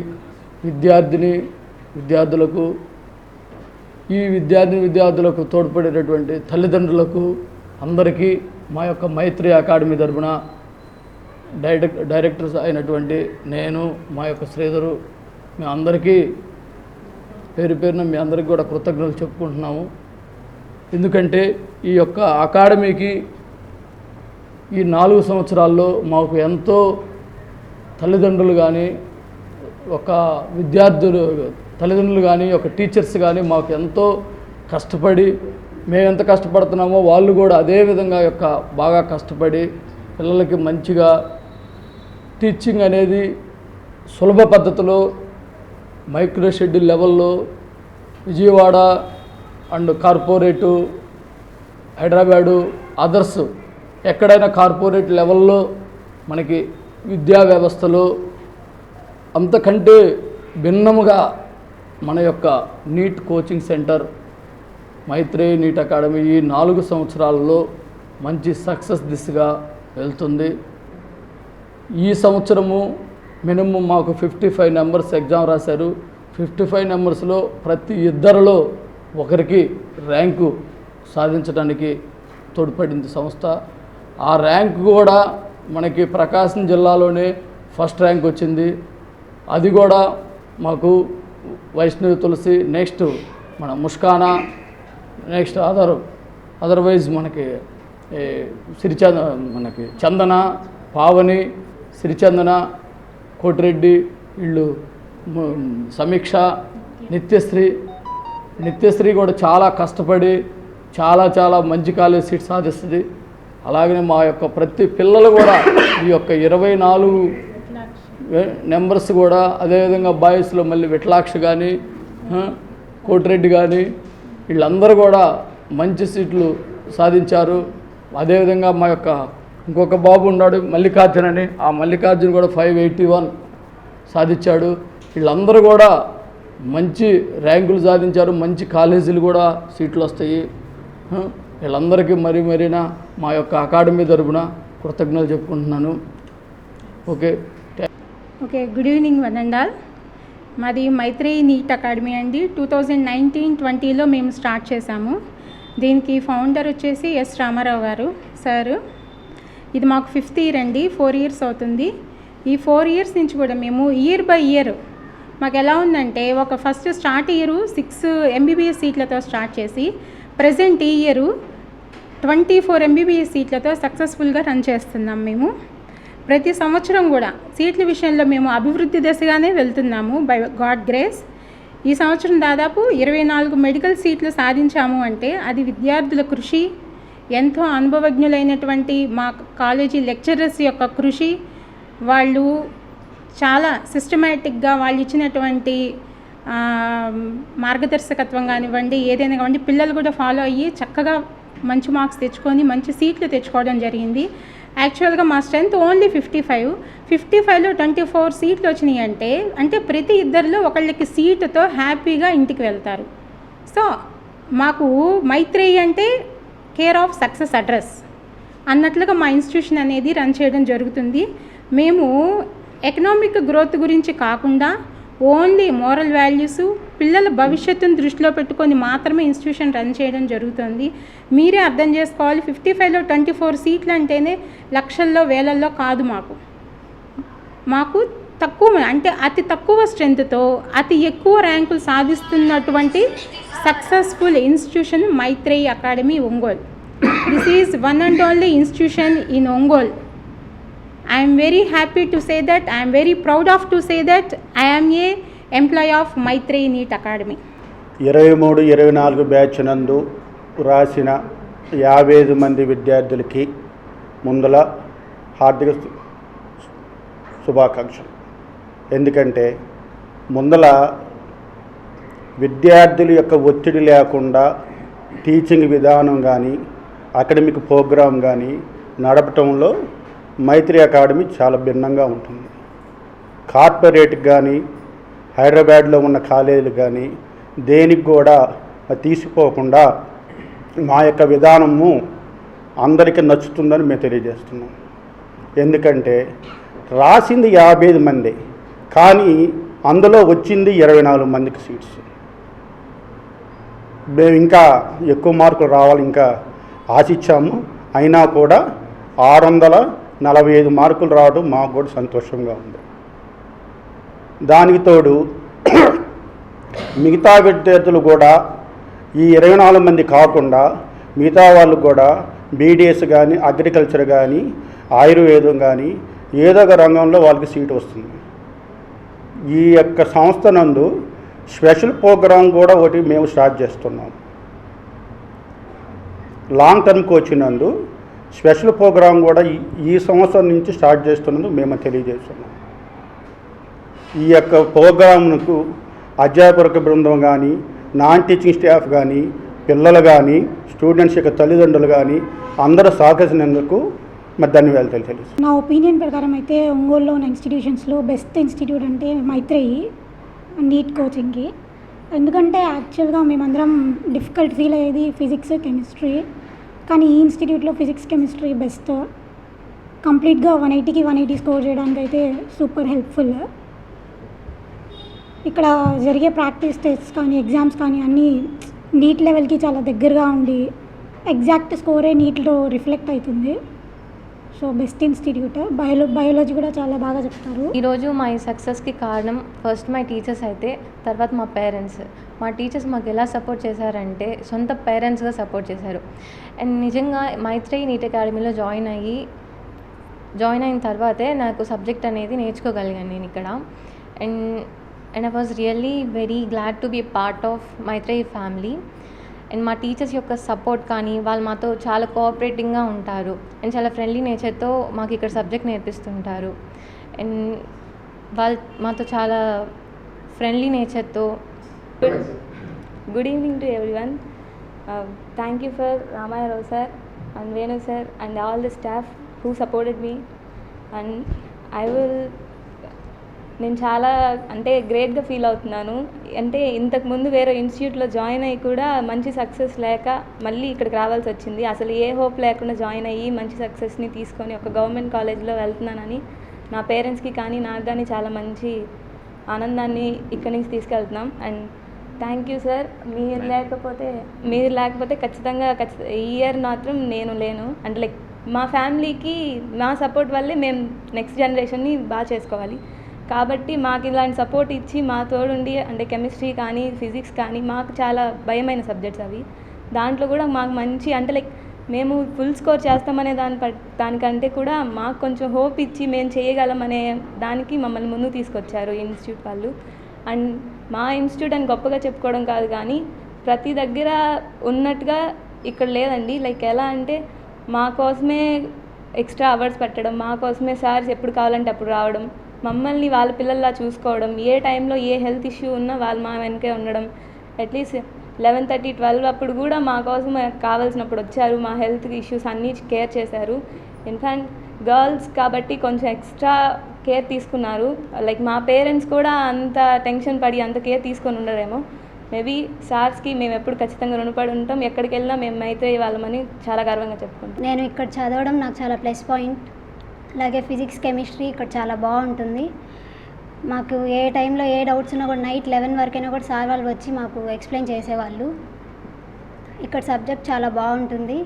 విద్యార్థులకు ఈ విద్యార్థులకు తోడ్పడేటటువంటి తల్లిదండ్రులకు అందరికీ మా యొక్క మైత్రేయి అకాడమీ తరపున డైరెక్టర్స్ అయినటువంటి నేను, మా యొక్క శ్రీధరు, మీ అందరికీ పేరున మీ అందరికీ కూడా కృతజ్ఞతలు చెప్పుకుంటున్నాము. ఎందుకంటే ఈ యొక్క అకాడమీకి ఈ 4 సంవత్సరాల్లో మాకు ఎంతో తల్లిదండ్రులు కానీ, ఒక తల్లిదండ్రులు కానీ, ఒక టీచర్స్ కానీ మాకు ఎంతో కష్టపడి, మేము ఎంత కష్టపడుతున్నామో వాళ్ళు కూడా అదే విధంగా బాగా కష్టపడి పిల్లలకి మంచిగా టీచింగ్ అనేది సులభ పద్ధతిలో మైక్రో షెడ్యూల్ లెవెల్లో Vijayawada and corporate Hyderabad others ఎక్కడైనా కార్పొరేట్ లెవెల్లో మనకి విద్యా వ్యవస్థలో అంతకంటే భిన్నముగా మన యొక్క NEET coaching centre Maitreyi NEET academy ఈ 4 సంవత్సరాలలో మంచి సక్సెస్ దిశగా వెళ్తుంది. ఈ సంవత్సరము మినిమం మాకు 55 నెంబర్స్ ఎగ్జామ్ రాశారు. 55 నెంబర్స్లో ప్రతి ఇద్దరిలో ఒకరికి ర్యాంకు సాధించడానికి తోడ్పడింది సంస్థ. ఆ ర్యాంకు కూడా మనకి ప్రకాశం జిల్లాలోనే ఫస్ట్ ర్యాంక్ వచ్చింది. అది కూడా మాకు వైష్ణవి తులసి, నెక్స్ట్ మన ముష్కానా, నెక్స్ట్ అదర్వైజ్ మనకి మనకి చందన, పావని, సిరిచందన, కోటిరెడ్డి, వీళ్ళు సమీక్ష, నిత్యశ్రీ కూడా చాలా కష్టపడి చాలా మంచి కాలేజ్ సీట్ సాధిస్తుంది. అలాగనే మా యొక్క ప్రతి పిల్లలు కూడా ఈ యొక్క 24 నెంబర్స్ కూడా అదేవిధంగా బాయ్స్లో మళ్ళీ విట్లాక్ష కానీ కోటిరెడ్డి కానీ వీళ్ళందరూ కూడా మంచి సీట్లు సాధించారు. అదేవిధంగా మా యొక్క ఇంకొక బాబు ఉన్నాడు మల్లికార్జున్ అని, ఆ మల్లికార్జున్ కూడా 581 సాధించాడు. వీళ్ళందరూ కూడా మంచి ర్యాంకులు సాధించారు. మంచి కాలేజీలు కూడా సీట్లు వస్తాయి. వీళ్ళందరికీ మరీనా మా యొక్క అకాడమీ తరపున కృతజ్ఞతలు చెప్పుకుంటున్నాను. Okay, good evening one and all. మాది మైత్రేయి నీట్ అకాడమీ అండి. 2019-20లో మేము స్టార్ట్ చేశాము. దీనికి ఫౌండర్ వచ్చేసి ఎస్ రామారావు గారు సార్. ఇది మాకు 5th ఇయర్ అండి, 4 years అవుతుంది. ఈ 4 years నుంచి కూడా మేము ఇయర్ బై ఇయర్ మాకు ఎలా ఉందంటే, ఒక ఫస్ట్ స్టార్ట్ ఇయర్ 6 MBBS సీట్లతో స్టార్ట్ చేసి ప్రజెంట్ ఈ ఇయర్ 24 MBBS సీట్లతో సక్సెస్ఫుల్గా రన్ చేస్తున్నాం. మేము ప్రతి సంవత్సరం కూడా సీట్ల విషయంలో మేము అభివృద్ధి దశగానే వెళ్తున్నాము బై గాడ్ గ్రేస్. ఈ సంవత్సరం దాదాపు 24 మెడికల్ సీట్లు సాధించాము అంటే అది విద్యార్థుల కృషి, ఎంతో అనుభవజ్ఞులైనటువంటి మా కాలేజీ లెక్చరర్స్ యొక్క కృషి. వాళ్ళు చాలా సిస్టమేటిక్గా వాళ్ళు ఇచ్చినటువంటి మార్గదర్శకత్వం కానివ్వండి, ఏదైనా కానివ్వండి, పిల్లలు కూడా ఫాలో అయ్యి చక్కగా మంచి మార్క్స్ తెచ్చుకొని మంచి సీట్లు తెచ్చుకోవడం జరిగింది. యాక్చువల్గా మా స్ట్రెంత్ ఓన్లీ 55లో 24 సీట్లు వచ్చినాయి అంటే ప్రతి ఇద్దరిలో ఒకళ్ళకి సీటుతో హ్యాపీగా ఇంటికి వెళ్తారు. సో మాకు మైత్రేయి అంటే కేర్ ఆఫ్ సక్సెస్ అడ్రస్ అన్నట్లుగా మా ఇన్స్టిట్యూషన్ అనేది రన్ చేయడం జరుగుతుంది. మేము ఎకనామిక్ గ్రోత్ గురించి కాకుండా ఓన్లీ మోరల్ వాల్యూస్, పిల్లల భవిష్యత్తును దృష్టిలో పెట్టుకొని మాత్రమే ఇన్స్టిట్యూషన్ రన్ చేయడం జరుగుతుంది. మీరే అర్థం చేసుకోవాలి, 55లో 24 సీట్లు అంటేనే లక్షల్లో వేలల్లో కాదు. మాకు తక్కువ అంటే అతి తక్కువ స్ట్రెంత్తో అతి ఎక్కువ ర్యాంకులు సాధిస్తున్నటువంటి successful institution Maitreyi academy Ongole. This is one and only institution in Ongole. I am very happy to say that, I am very proud of to say that I am a employee of Maytrei NEET Academy. 23-24 batch నందు రాసిన 55 మంది విద్యార్థులకి ముందల హార్దిక శుభాకాంక్షలు. ఎందుకంటే ముందల విద్యార్థుల యొక్క ఒత్తిడి లేకుండా టీచింగ్ విధానం కానీ అకాడమిక్ ప్రోగ్రాం కానీ నడపటంలో మైత్రేయి అకాడమీ చాలా భిన్నంగా ఉంటుంది. కార్పొరేట్కి కానీ హైదరాబాద్లో ఉన్న కాలేజీలు కానీ దేనికి కూడా తీసిపోకుండా మా యొక్క విధానము అందరికీ నచ్చుతుందని మేము తెలియజేస్తున్నాం. ఎందుకంటే రాసింది 55 మంది, కానీ అందులో వచ్చింది 24 మందికి సీట్స్. మేము ఇంకా ఎక్కువ మార్కులు రావాలి ఇంకా ఆశించాము. అయినా కూడా 645 మార్కులు రావడం మాకు కూడా సంతోషంగా ఉంది. దానికి తోడు మిగతా విద్యార్థులు కూడా ఈ 24 మంది కాకుండా మిగతా వాళ్ళు కూడా బీడీఎస్ కానీ అగ్రికల్చర్ కానీ ఆయుర్వేదం కానీ ఏదో ఒక రంగంలో వాళ్ళకి సీటు వస్తుంది. ఈ యొక్క సంస్థ నందు స్పెషల్ ప్రోగ్రాం కూడా ఒకటి మేము స్టార్ట్ చేస్తున్నాం. లాంగ్ టర్మ్ కోచింగ్ నందు స్పెషల్ ప్రోగ్రాం కూడా ఈ సంవత్సరం నుంచి స్టార్ట్ చేస్తున్నందుకు మేము తెలియజేస్తున్నాం. ఈ యొక్క ప్రోగ్రాంకు అధ్యాపక బృందం కానీ నాన్ టీచింగ్ స్టాఫ్ కానీ, పిల్లలు కానీ, స్టూడెంట్స్ యొక్క తల్లిదండ్రులు కానీ అందరూ సహకరించినందుకు మరి ధన్యవాదాలు తెలుసు. నా ఒపీనియన్ ప్రకారం అయితే ఒంగోలులో ఉన్న ఇన్స్టిట్యూషన్స్లో బెస్ట్ ఇన్స్టిట్యూట్ అంటే మైత్రేయి నీట్ కోచింగ్కి. ఎందుకంటే యాక్చువల్గా మేమందరం డిఫికల్ట్ ఫీల్ అయ్యేది ఫిజిక్స్, కెమిస్ట్రీ. కానీ ఈ ఇన్స్టిట్యూట్లో ఫిజిక్స్, కెమిస్ట్రీ బెస్ట్. కంప్లీట్గా 180కి 180 స్కోర్ చేయడానికి అయితే సూపర్ హెల్ప్ఫుల్. ఇక్కడ జరిగే ప్రాక్టీస్ టెస్ట్స్ కానీ, ఎగ్జామ్స్ కానీ అన్నీ నీట్ లెవెల్కి చాలా దగ్గరగా ఉండి ఎగ్జాక్ట్ స్కోరే నీట్లో రిఫ్లెక్ట్ అవుతుంది. So best institute. బయాలజీ కూడా చాలా బాగా చెప్తారు. ఈరోజు మా ఈ సక్సెస్కి కారణం ఫస్ట్ మై టీచర్స్ అయితే, తర్వాత మా పేరెంట్స్. మా టీచర్స్ మాకు ఎలా సపోర్ట్ చేశారంటే సొంత పేరెంట్స్గా సపోర్ట్ చేశారు. అండ్ నిజంగా మైత్రేయి నీట్ అకాడమీలో జాయిన్ అయిన తర్వాతే నాకు సబ్జెక్ట్ అనేది నేర్చుకోగలిగాను నేను ఇక్కడ. And I was really very glad to be part of Maitreyi family. And మా టీచర్స్ యొక్క సపోర్ట్ కానీ, వాళ్ళు మాతో చాలా కోఆపరేటింగ్గా ఉంటారు అండ్ చాలా ఫ్రెండ్లీ నేచర్తో మాకు ఇక్కడ సబ్జెక్ట్ నేర్పిస్తుంటారు. అండ్ వాళ్ళు మాతో చాలా ఫ్రెండ్లీ నేచర్తో. Good evening to everyone. Thank you for Ramarao sir and Venu sir and all the staff who supported me. And నేను చాలా గ్రేట్గా ఫీల్ అవుతున్నాను. ఇంతకుముందు వేరే ఇన్స్టిట్యూట్లో జాయిన్ అయ్యి కూడా మంచి సక్సెస్ లేక మళ్ళీ ఇక్కడికి రావాల్సి వచ్చింది. అసలు ఏ హోప్ లేకుండా జాయిన్ అయ్యి మంచి సక్సెస్ని తీసుకొని ఒక గవర్నమెంట్ కాలేజ్లో వెళ్తున్నానని నా పేరెంట్స్కి కానీ నాకు కానీ చాలా మంచి ఆనందాన్ని ఇక్కడి నుంచి తీసుకెళ్తున్నాం. And thank you sir. మీరు లేకపోతే ఖచ్చితంగా ఈ ఇయర్ మాత్రం నేను లేను. మా ఫ్యామిలీకి నా సపోర్ట్ వల్లే మేము నెక్స్ట్ జనరేషన్ని బాగా చేసుకోవాలి. కాబట్టి మాకు ఇలాంటి సపోర్ట్ ఇచ్చి మా తోడుండి కెమిస్ట్రీ కానీ, ఫిజిక్స్ కానీ మాకు చాలా భయమైన సబ్జెక్ట్స్ అవి. దాంట్లో కూడా మాకు మంచి మేము ఫుల్ స్కోర్ చేస్తామనే దానికంటే కూడా మాకు కొంచెం హోప్ ఇచ్చి మేము చేయగలమనే దానికి మమ్మల్ని ముందుకు తీసుకొచ్చారు ఈ ఇన్స్టిట్యూట్ వాళ్ళు. అండ్ మా ఇన్స్టిట్యూట్ అని గొప్పగా చెప్పుకోవడం కాదు కానీ ప్రతి దగ్గర ఉన్నట్టుగా ఇక్కడ లేదండి. ఎలా అంటే మా కోసమే ఎక్స్ట్రా అవర్స్ పెట్టడం, మా కోసమే సార్స్ ఎప్పుడు కావాలంటే అప్పుడు రావడం, మమ్మల్ని వాళ్ళ పిల్లల్లా చూసుకోవడం, ఏ టైంలో ఏ హెల్త్ ఇష్యూ ఉన్నా వాళ్ళు మా వెనకే ఉండడం. అట్లీస్ట్ 11:30, 12 అప్పుడు కూడా మా కోసం కావాల్సినప్పుడు వచ్చారు. మా హెల్త్ ఇష్యూస్ అన్నీ కేర్ చేశారు. ఇన్ఫ్యాక్ట్ గర్ల్స్ కాబట్టి కొంచెం ఎక్స్ట్రా కేర్ తీసుకున్నారు. మా పేరెంట్స్ కూడా అంత టెన్షన్ పడి అంత కేర్ తీసుకొని ఉండరేమో. మేబీ సార్స్కి మేము ఎప్పుడు ఖచ్చితంగా రుణపడి ఉంటాం. ఎక్కడికి వెళ్ళినా మేము మైత్రేయి వాళ్ళమని చాలా గర్వంగా చెప్పుకుంటాం. నేను ఇక్కడ చదవడం నాకు చాలా ప్లస్ పాయింట్. అలాగే ఫిజిక్స్, కెమిస్ట్రీ ఇక్కడ చాలా బాగుంటుంది. మాకు ఏ టైంలో ఏ డౌట్స్ ఉన్నా కూడా నైట్ 11 వరకైనా కూడా సార్ వాళ్ళు వచ్చి మాకు ఎక్స్ప్లెయిన్ చేసేవాళ్ళు. ఇక్కడ సబ్జెక్ట్ చాలా బాగుంటుంది.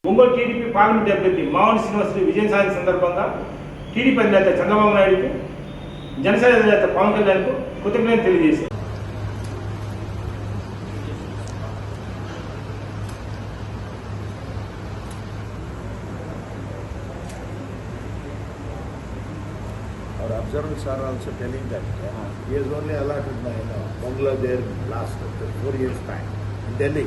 ఒంగోలు టీడీపీ పార్లమెంట్ అభ్యర్థి మావోని శ్రీనివాసరెడ్డి విజయం సాధించిన సందర్భంగా టీడీపీ అధినేత చంద్రబాబు నాయుడుకు, జనసేన అధినేత పవన్ కళ్యాణ్కు కృతజ్ఞతలు తెలియజేశారు. Our observers are also telling that he is only allotted by Bangla there last 4 years time in Delhi.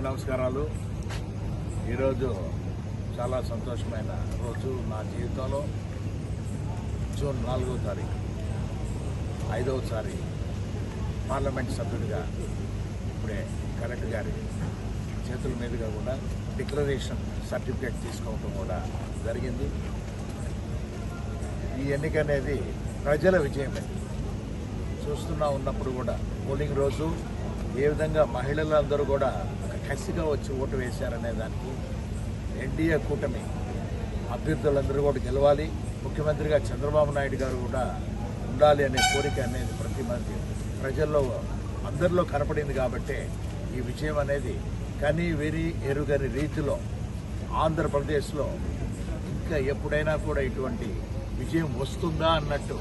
నమస్కారాలు. ఈరోజు చాలా సంతోషమైన రోజు నా జీవితంలో. జూన్ 4వ తారీఖు 5వసారి పార్లమెంట్ సభ్యుడిగా ఇప్పుడే కలెక్టర్ గారి చేతుల మీదుగా కూడా డిక్లరేషన్ సర్టిఫికేట్ తీసుకోవడం కూడా జరిగింది. ఈ ఎన్నిక అనేది ప్రజల విజయమే. చూస్తున్నా ఉన్నప్పుడు కూడా పోలింగ్ రోజు ఏ విధంగా మహిళలందరూ కూడా కసిగా వచ్చి ఓటు వేశారనే దానికి ఎన్డీఏ కూటమి అభ్యర్థులందరూ కూడా గెలవాలి, ముఖ్యమంత్రిగా చంద్రబాబు నాయుడు గారు కూడా ఉండాలి అనే కోరిక అనేది ప్రతి మంది ప్రజల్లో అందరిలో కనపడింది. కాబట్టే ఈ విజయం అనేది కని విని ఎరుగని రీతిలో ఆంధ్రప్రదేశ్లో ఇంకా ఎప్పుడైనా కూడా ఇటువంటి విజయం వస్తుందా అన్నట్టు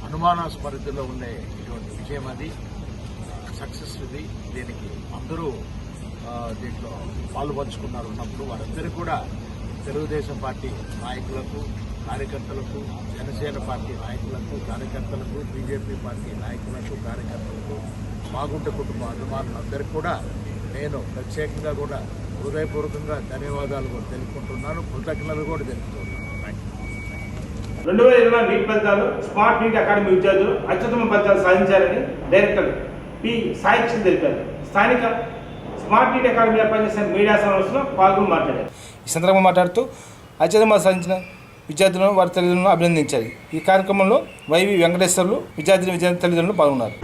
అనుమానాస్పరిధిలో ఉండే ఇటువంటి విజయం అది. సక్సెస్ ఇది. దీనికి అందరూ దీంట్లో పాల్పంచుకున్నారు ఉన్నప్పుడు వారందరూ కూడా తెలుగుదేశం పార్టీ నాయకులకు, కార్యకర్తలకు, జనసేన పార్టీ నాయకులకు, కార్యకర్తలకు, బీజేపీ పార్టీ నాయకులకు, కార్యకర్తలకు, మాగుంట కుటుంబ అభిమానులందరికీ కూడా నేను ప్రత్యేకంగా కూడా హృదయపూర్వకంగా ధన్యవాదాలు కూడా తెలుపుకుంటున్నాను, కృతజ్ఞతలు కూడా తెలుపుతున్నాను. 2020 నీట్ ఫలితాలు స్మార్ట్ నీట్ అకాడమీ విద్యార్థులు అత్యుత్తమ ఫలితాలు సాధించారని డైరెక్టర్ పి సాయి కృష్ణ తెలిపారు. స్థానిక స్మార్ట్ నీట్ అకాడమీ ఏర్పాటు చేసిన మీడియా సమావేశంలో పాల్గొని మాట్లాడారు. ఈ సందర్భంగా మాట్లాడుతూ అత్యుత్తమ సాధించిన విద్యార్థులను వారి తల్లిదండ్రులను అభినందించారు. ఈ కార్యక్రమంలో వైవి వెంకటేశ్వర్లు విద్యార్థి తల్లిదండ్రులు పాల్గొన్నారు.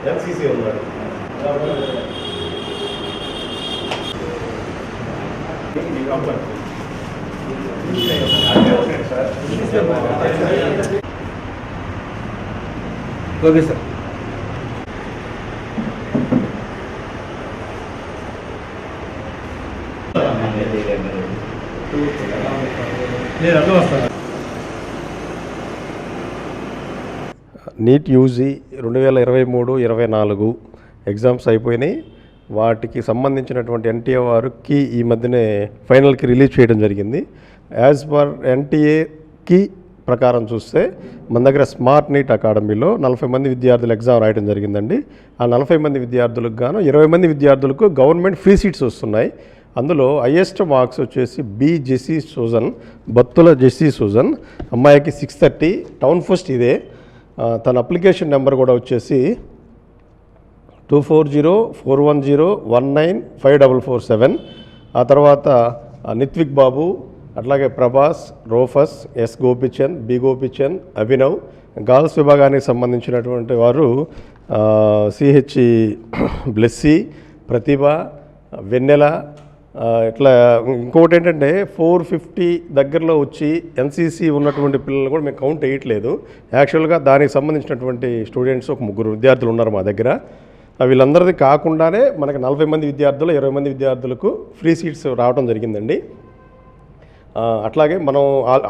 ఎన్సీసీ ఉన్నాడు. Okay sir. NEET UG 2023-24 exams అయిపోయినాయి. వాటికి సంబంధించినటువంటి ఎన్టీఏ వారికి ఈ మధ్యనే ఫైనల్కి రిలీజ్ చేయడం జరిగింది. యాజ్ పర్ ఎన్టీఏ కీ ప్రకారం చూస్తే మన దగ్గర స్మార్ట్ నీట్ అకాడమీలో 40 మంది విద్యార్థులు ఎగ్జామ్ రాయడం జరిగిందండి. ఆ 40 మంది విద్యార్థులకు గాను 20 మంది విద్యార్థులకు గవర్నమెంట్ ఫ్రీ సీట్స్ వస్తున్నాయి. అందులో హైయెస్ట్ మార్క్స్ వచ్చేసి బి జెస్సీ సూజన్, బత్తుల జెస్సీ సూజన్. అమ్మాయికి 630, టౌన్ ఫస్ట్ ఇదే. తన అప్లికేషన్ నెంబర్ కూడా వచ్చేసి 240410195447. ఆ తర్వాత నిత్విక్ బాబు, అట్లాగే ప్రభాస్, రోఫస్, S Gopichand, B Gopichand, Abhinav. Girls విభాగానికి సంబంధించినటువంటి వారు సిహెచ్ బ్లెస్సీ, ప్రతిభ, వెన్నెల. ఇట్లా ఇంకొకటి ఏంటంటే 450 దగ్గరలో వచ్చి ఎన్సీసీ ఉన్నటువంటి పిల్లలు కూడా మేము కౌంట్ వేయట్లేదు. యాక్చువల్గా దానికి సంబంధించినటువంటి స్టూడెంట్స్ ఒక 3 విద్యార్థులు ఉన్నారు మా దగ్గర. వీళ్ళందరిది కాకుండానే మనకి 40 మంది విద్యార్థులు 20 మంది విద్యార్థులకు ఫ్రీ సీట్స్ రావడం జరిగిందండి. అట్లాగే మనం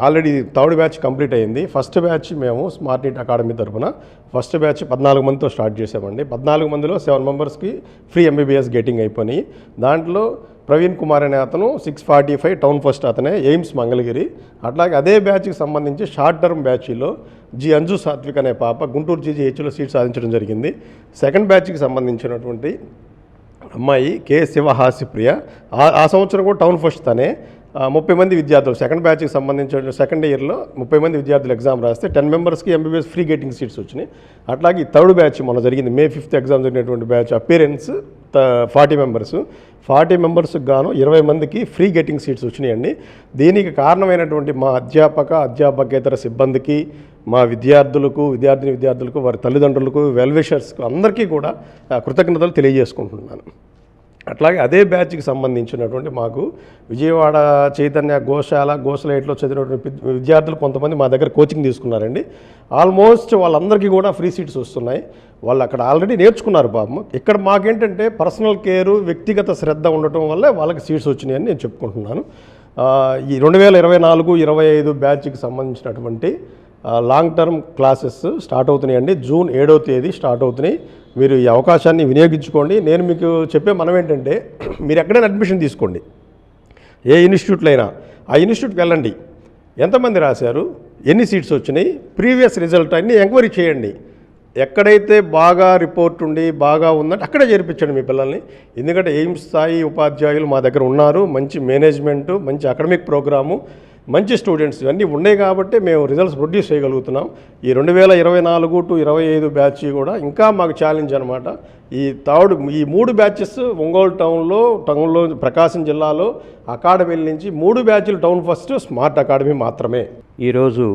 ఆల్రెడీ 3rd బ్యాచ్ కంప్లీట్ అయింది. ఫస్ట్ బ్యాచ్ మేము స్మార్ట్ నీట్ అకాడమీ తరఫున ఫస్ట్ బ్యాచ్ 14 మందితో స్టార్ట్ చేసామండి. 14 మందిలో 7 మెంబర్స్కి ఫ్రీ ఎంబీబీఎస్ గెటింగ్ అయిపోయినాయి. దాంట్లో ప్రవీణ్ కుమార్ అనే అతను 645 టౌన్ ఫస్ట్, అతనే ఎయిమ్స్ మంగళగిరి. అట్లాగే అదే బ్యాచ్కి సంబంధించి షార్ట్ టర్మ్ బ్యాచ్లో జి అంజు సాత్విక్ అనే పాప గుంటూరు జీజీహెచ్లో సీట్ సాధించడం జరిగింది. సెకండ్ బ్యాచ్కి సంబంధించినటువంటి అమ్మాయి కె శివహాసిప్రియ, ఆ సంవత్సరం కూడా టౌన్ ఫస్ట్ తనే. 30 మంది విద్యార్థులు సెకండ్ బ్యాచ్కి సంబంధించిన సెకండ్ ఇయర్లో 30 మంది విద్యార్థులు ఎగ్జామ్ రాస్తే 10 మెంబర్స్కి ఎంబీబీఎస్ ఫ్రీ గెటింగ్ సీట్స్ వచ్చినాయి. అట్లాగే 3rd బ్యాచ్ మొన్న జరిగింది, May 5th ఎగ్జామ్ జరిగినటువంటి బ్యాచ్ అపీరెన్స్ 40 మెంబర్స్. 40 మెంబర్స్కి గాను 20 మందికి ఫ్రీ గెటింగ్ సీట్స్ వచ్చినాయండి. దీనికి కారణమైనటువంటి మా అధ్యాపకేతర సిబ్బందికి, మా విద్యార్థులకు, వారి తల్లిదండ్రులకు, వెల్విషర్స్కు అందరికీ కూడా కృతజ్ఞతలు తెలియజేసుకుంటున్నాను. అట్లాగే అదే బ్యాచ్కి సంబంధించినటువంటి మాకు విజయవాడ చైతన్య గోశాలైట్లో చదివినటువంటి విద్యార్థులు కొంతమంది మా దగ్గర కోచింగ్ తీసుకున్నారండి. ఆల్మోస్ట్ వాళ్ళందరికీ కూడా ఫ్రీ సీట్స్ వస్తున్నాయి. వాళ్ళు అక్కడ ఆల్రెడీ నేర్చుకున్నారు పాపం. ఇక్కడ మాకేంటంటే పర్సనల్ కేరు, వ్యక్తిగత శ్రద్ధ ఉండటం వల్లే వాళ్ళకి సీట్స్ వచ్చినాయని నేను చెప్పుకుంటున్నాను. ఈ 2024-25 బ్యాచ్కి సంబంధించినటువంటి లాంగ్ టర్మ్ క్లాసెస్ స్టార్ట్ అవుతున్నాయండి. జూన్ 7వ తేదీ స్టార్ట్ అవుతున్నాయి. మీరు ఈ అవకాశాన్ని వినియోగించుకోండి. నేను మీకు చెప్పే మనం ఏంటంటే, మీరు ఎక్కడైనా అడ్మిషన్ తీసుకోండి, ఏ ఇన్స్టిట్యూట్లో అయినా ఆ ఇన్స్టిట్యూట్కి వెళ్ళండి, ఎంతమంది రాశారు, ఎన్ని సీట్స్ వచ్చినాయి, ప్రీవియస్ రిజల్ట్ అన్నీ ఎంక్వైరీ చేయండి. ఎక్కడైతే బాగా రిపోర్ట్ ఉండి బాగా ఉందంటే అక్కడే చేర్పించండి మీ పిల్లల్ని. ఎందుకంటే ఎయిమ్స్ స్థాయి ఉపాధ్యాయులు మా దగ్గర ఉన్నారు, మంచి మేనేజ్మెంటు, మంచి అకాడమిక్ ప్రోగ్రాము, మంచి స్టూడెంట్స్ ఇవన్నీ ఉన్నాయి కాబట్టి మేము రిజల్ట్స్ ప్రొడ్యూస్ చేయగలుగుతున్నాం. ఈ 2024-25 బ్యాచ్ కూడా ఇంకా మాకు ఛాలెంజ్ అనమాట. ఈ 3 బ్యాచెస్ ఒంగోలు టౌన్లో ప్రకాశం జిల్లాలో అకాడమీల నుంచి 3 బ్యాచ్లు టౌన్ ఫస్ట్ స్మార్ట్ అకాడమీ మాత్రమే. ఈరోజు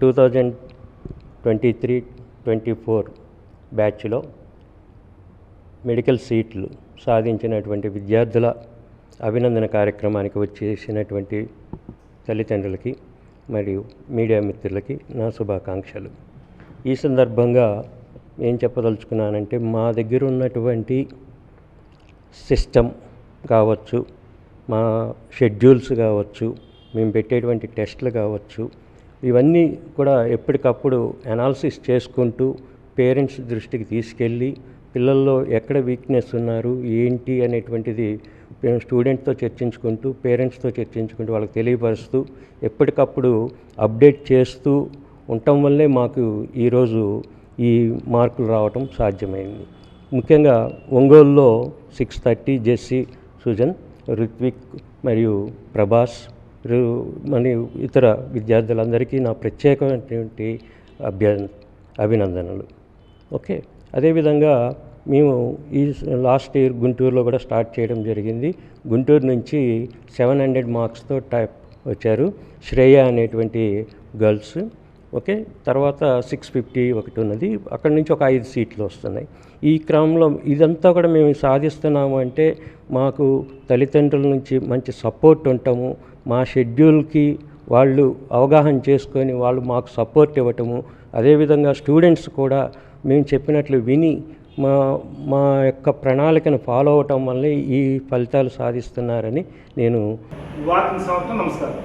2023-24 బ్యాచ్లో మెడికల్ సీట్లు సాధించినటువంటి విద్యార్థుల అభినందన కార్యక్రమానికి వచ్చేసినటువంటి తల్లిదండ్రులకి మరియు మీడియా మిత్రులకి నా శుభాకాంక్షలు. ఈ సందర్భంగా ఏం చెప్పదలుచుకున్నానంటే, మా దగ్గర ఉన్నటువంటి సిస్టమ్ కావచ్చు, మా షెడ్యూల్స్ కావచ్చు, మేము పెట్టేటువంటి టెస్టులు కావచ్చు, ఇవన్నీ కూడా ఎప్పటికప్పుడు అనాలిసిస్ చేసుకుంటూ పేరెంట్స్ దృష్టికి తీసుకెళ్ళి పిల్లల్లో ఎక్కడ వీక్నెస్ ఉన్నారు ఏంటి అనేటువంటిది స్టూడెంట్తో చర్చించుకుంటూ పేరెంట్స్తో చర్చించుకుంటూ వాళ్ళకి తెలియపరుస్తూ ఎప్పటికప్పుడు అప్డేట్ చేస్తూ ఉండటం వల్లే మాకు ఈరోజు ఈ మార్కులు రావటం సాధ్యమైంది. ముఖ్యంగా ఒంగోలులో 630 జెస్సీ, సుజన్, రుత్విక్ మరియు ప్రభాస్ మరియు ఇతర విద్యార్థులందరికీ నా ప్రత్యేకమైనటువంటి అభినందనలు. ఓకే, అదేవిధంగా మేము ఈ లాస్ట్ ఇయర్ గుంటూరులో కూడా స్టార్ట్ చేయడం జరిగింది. గుంటూరు నుంచి 700 మార్క్స్తో టైప్ వచ్చారు శ్రేయ అనేటువంటి గర్ల్స్. ఓకే, తర్వాత 650 ఒకటి ఉన్నది, అక్కడి నుంచి ఒక 5 సీట్లు వస్తున్నాయి. ఈ క్రమంలో ఇదంతా కూడా మేము సాధిస్తున్నాము అంటే మాకు తల్లిదండ్రుల నుంచి మంచి సపోర్ట్ ఉంటాము, మా షెడ్యూల్కి వాళ్ళు అవగాహన చేసుకొని వాళ్ళు మాకు సపోర్ట్ ఇవ్వటము, అదేవిధంగా స్టూడెంట్స్ కూడా మేము చెప్పినట్లు విని మా యొక్క ప్రణాళికను ఫాలో అవటం వల్లే ఈ ఫలితాలు సాధిస్తున్నారని నేను నమస్కారం.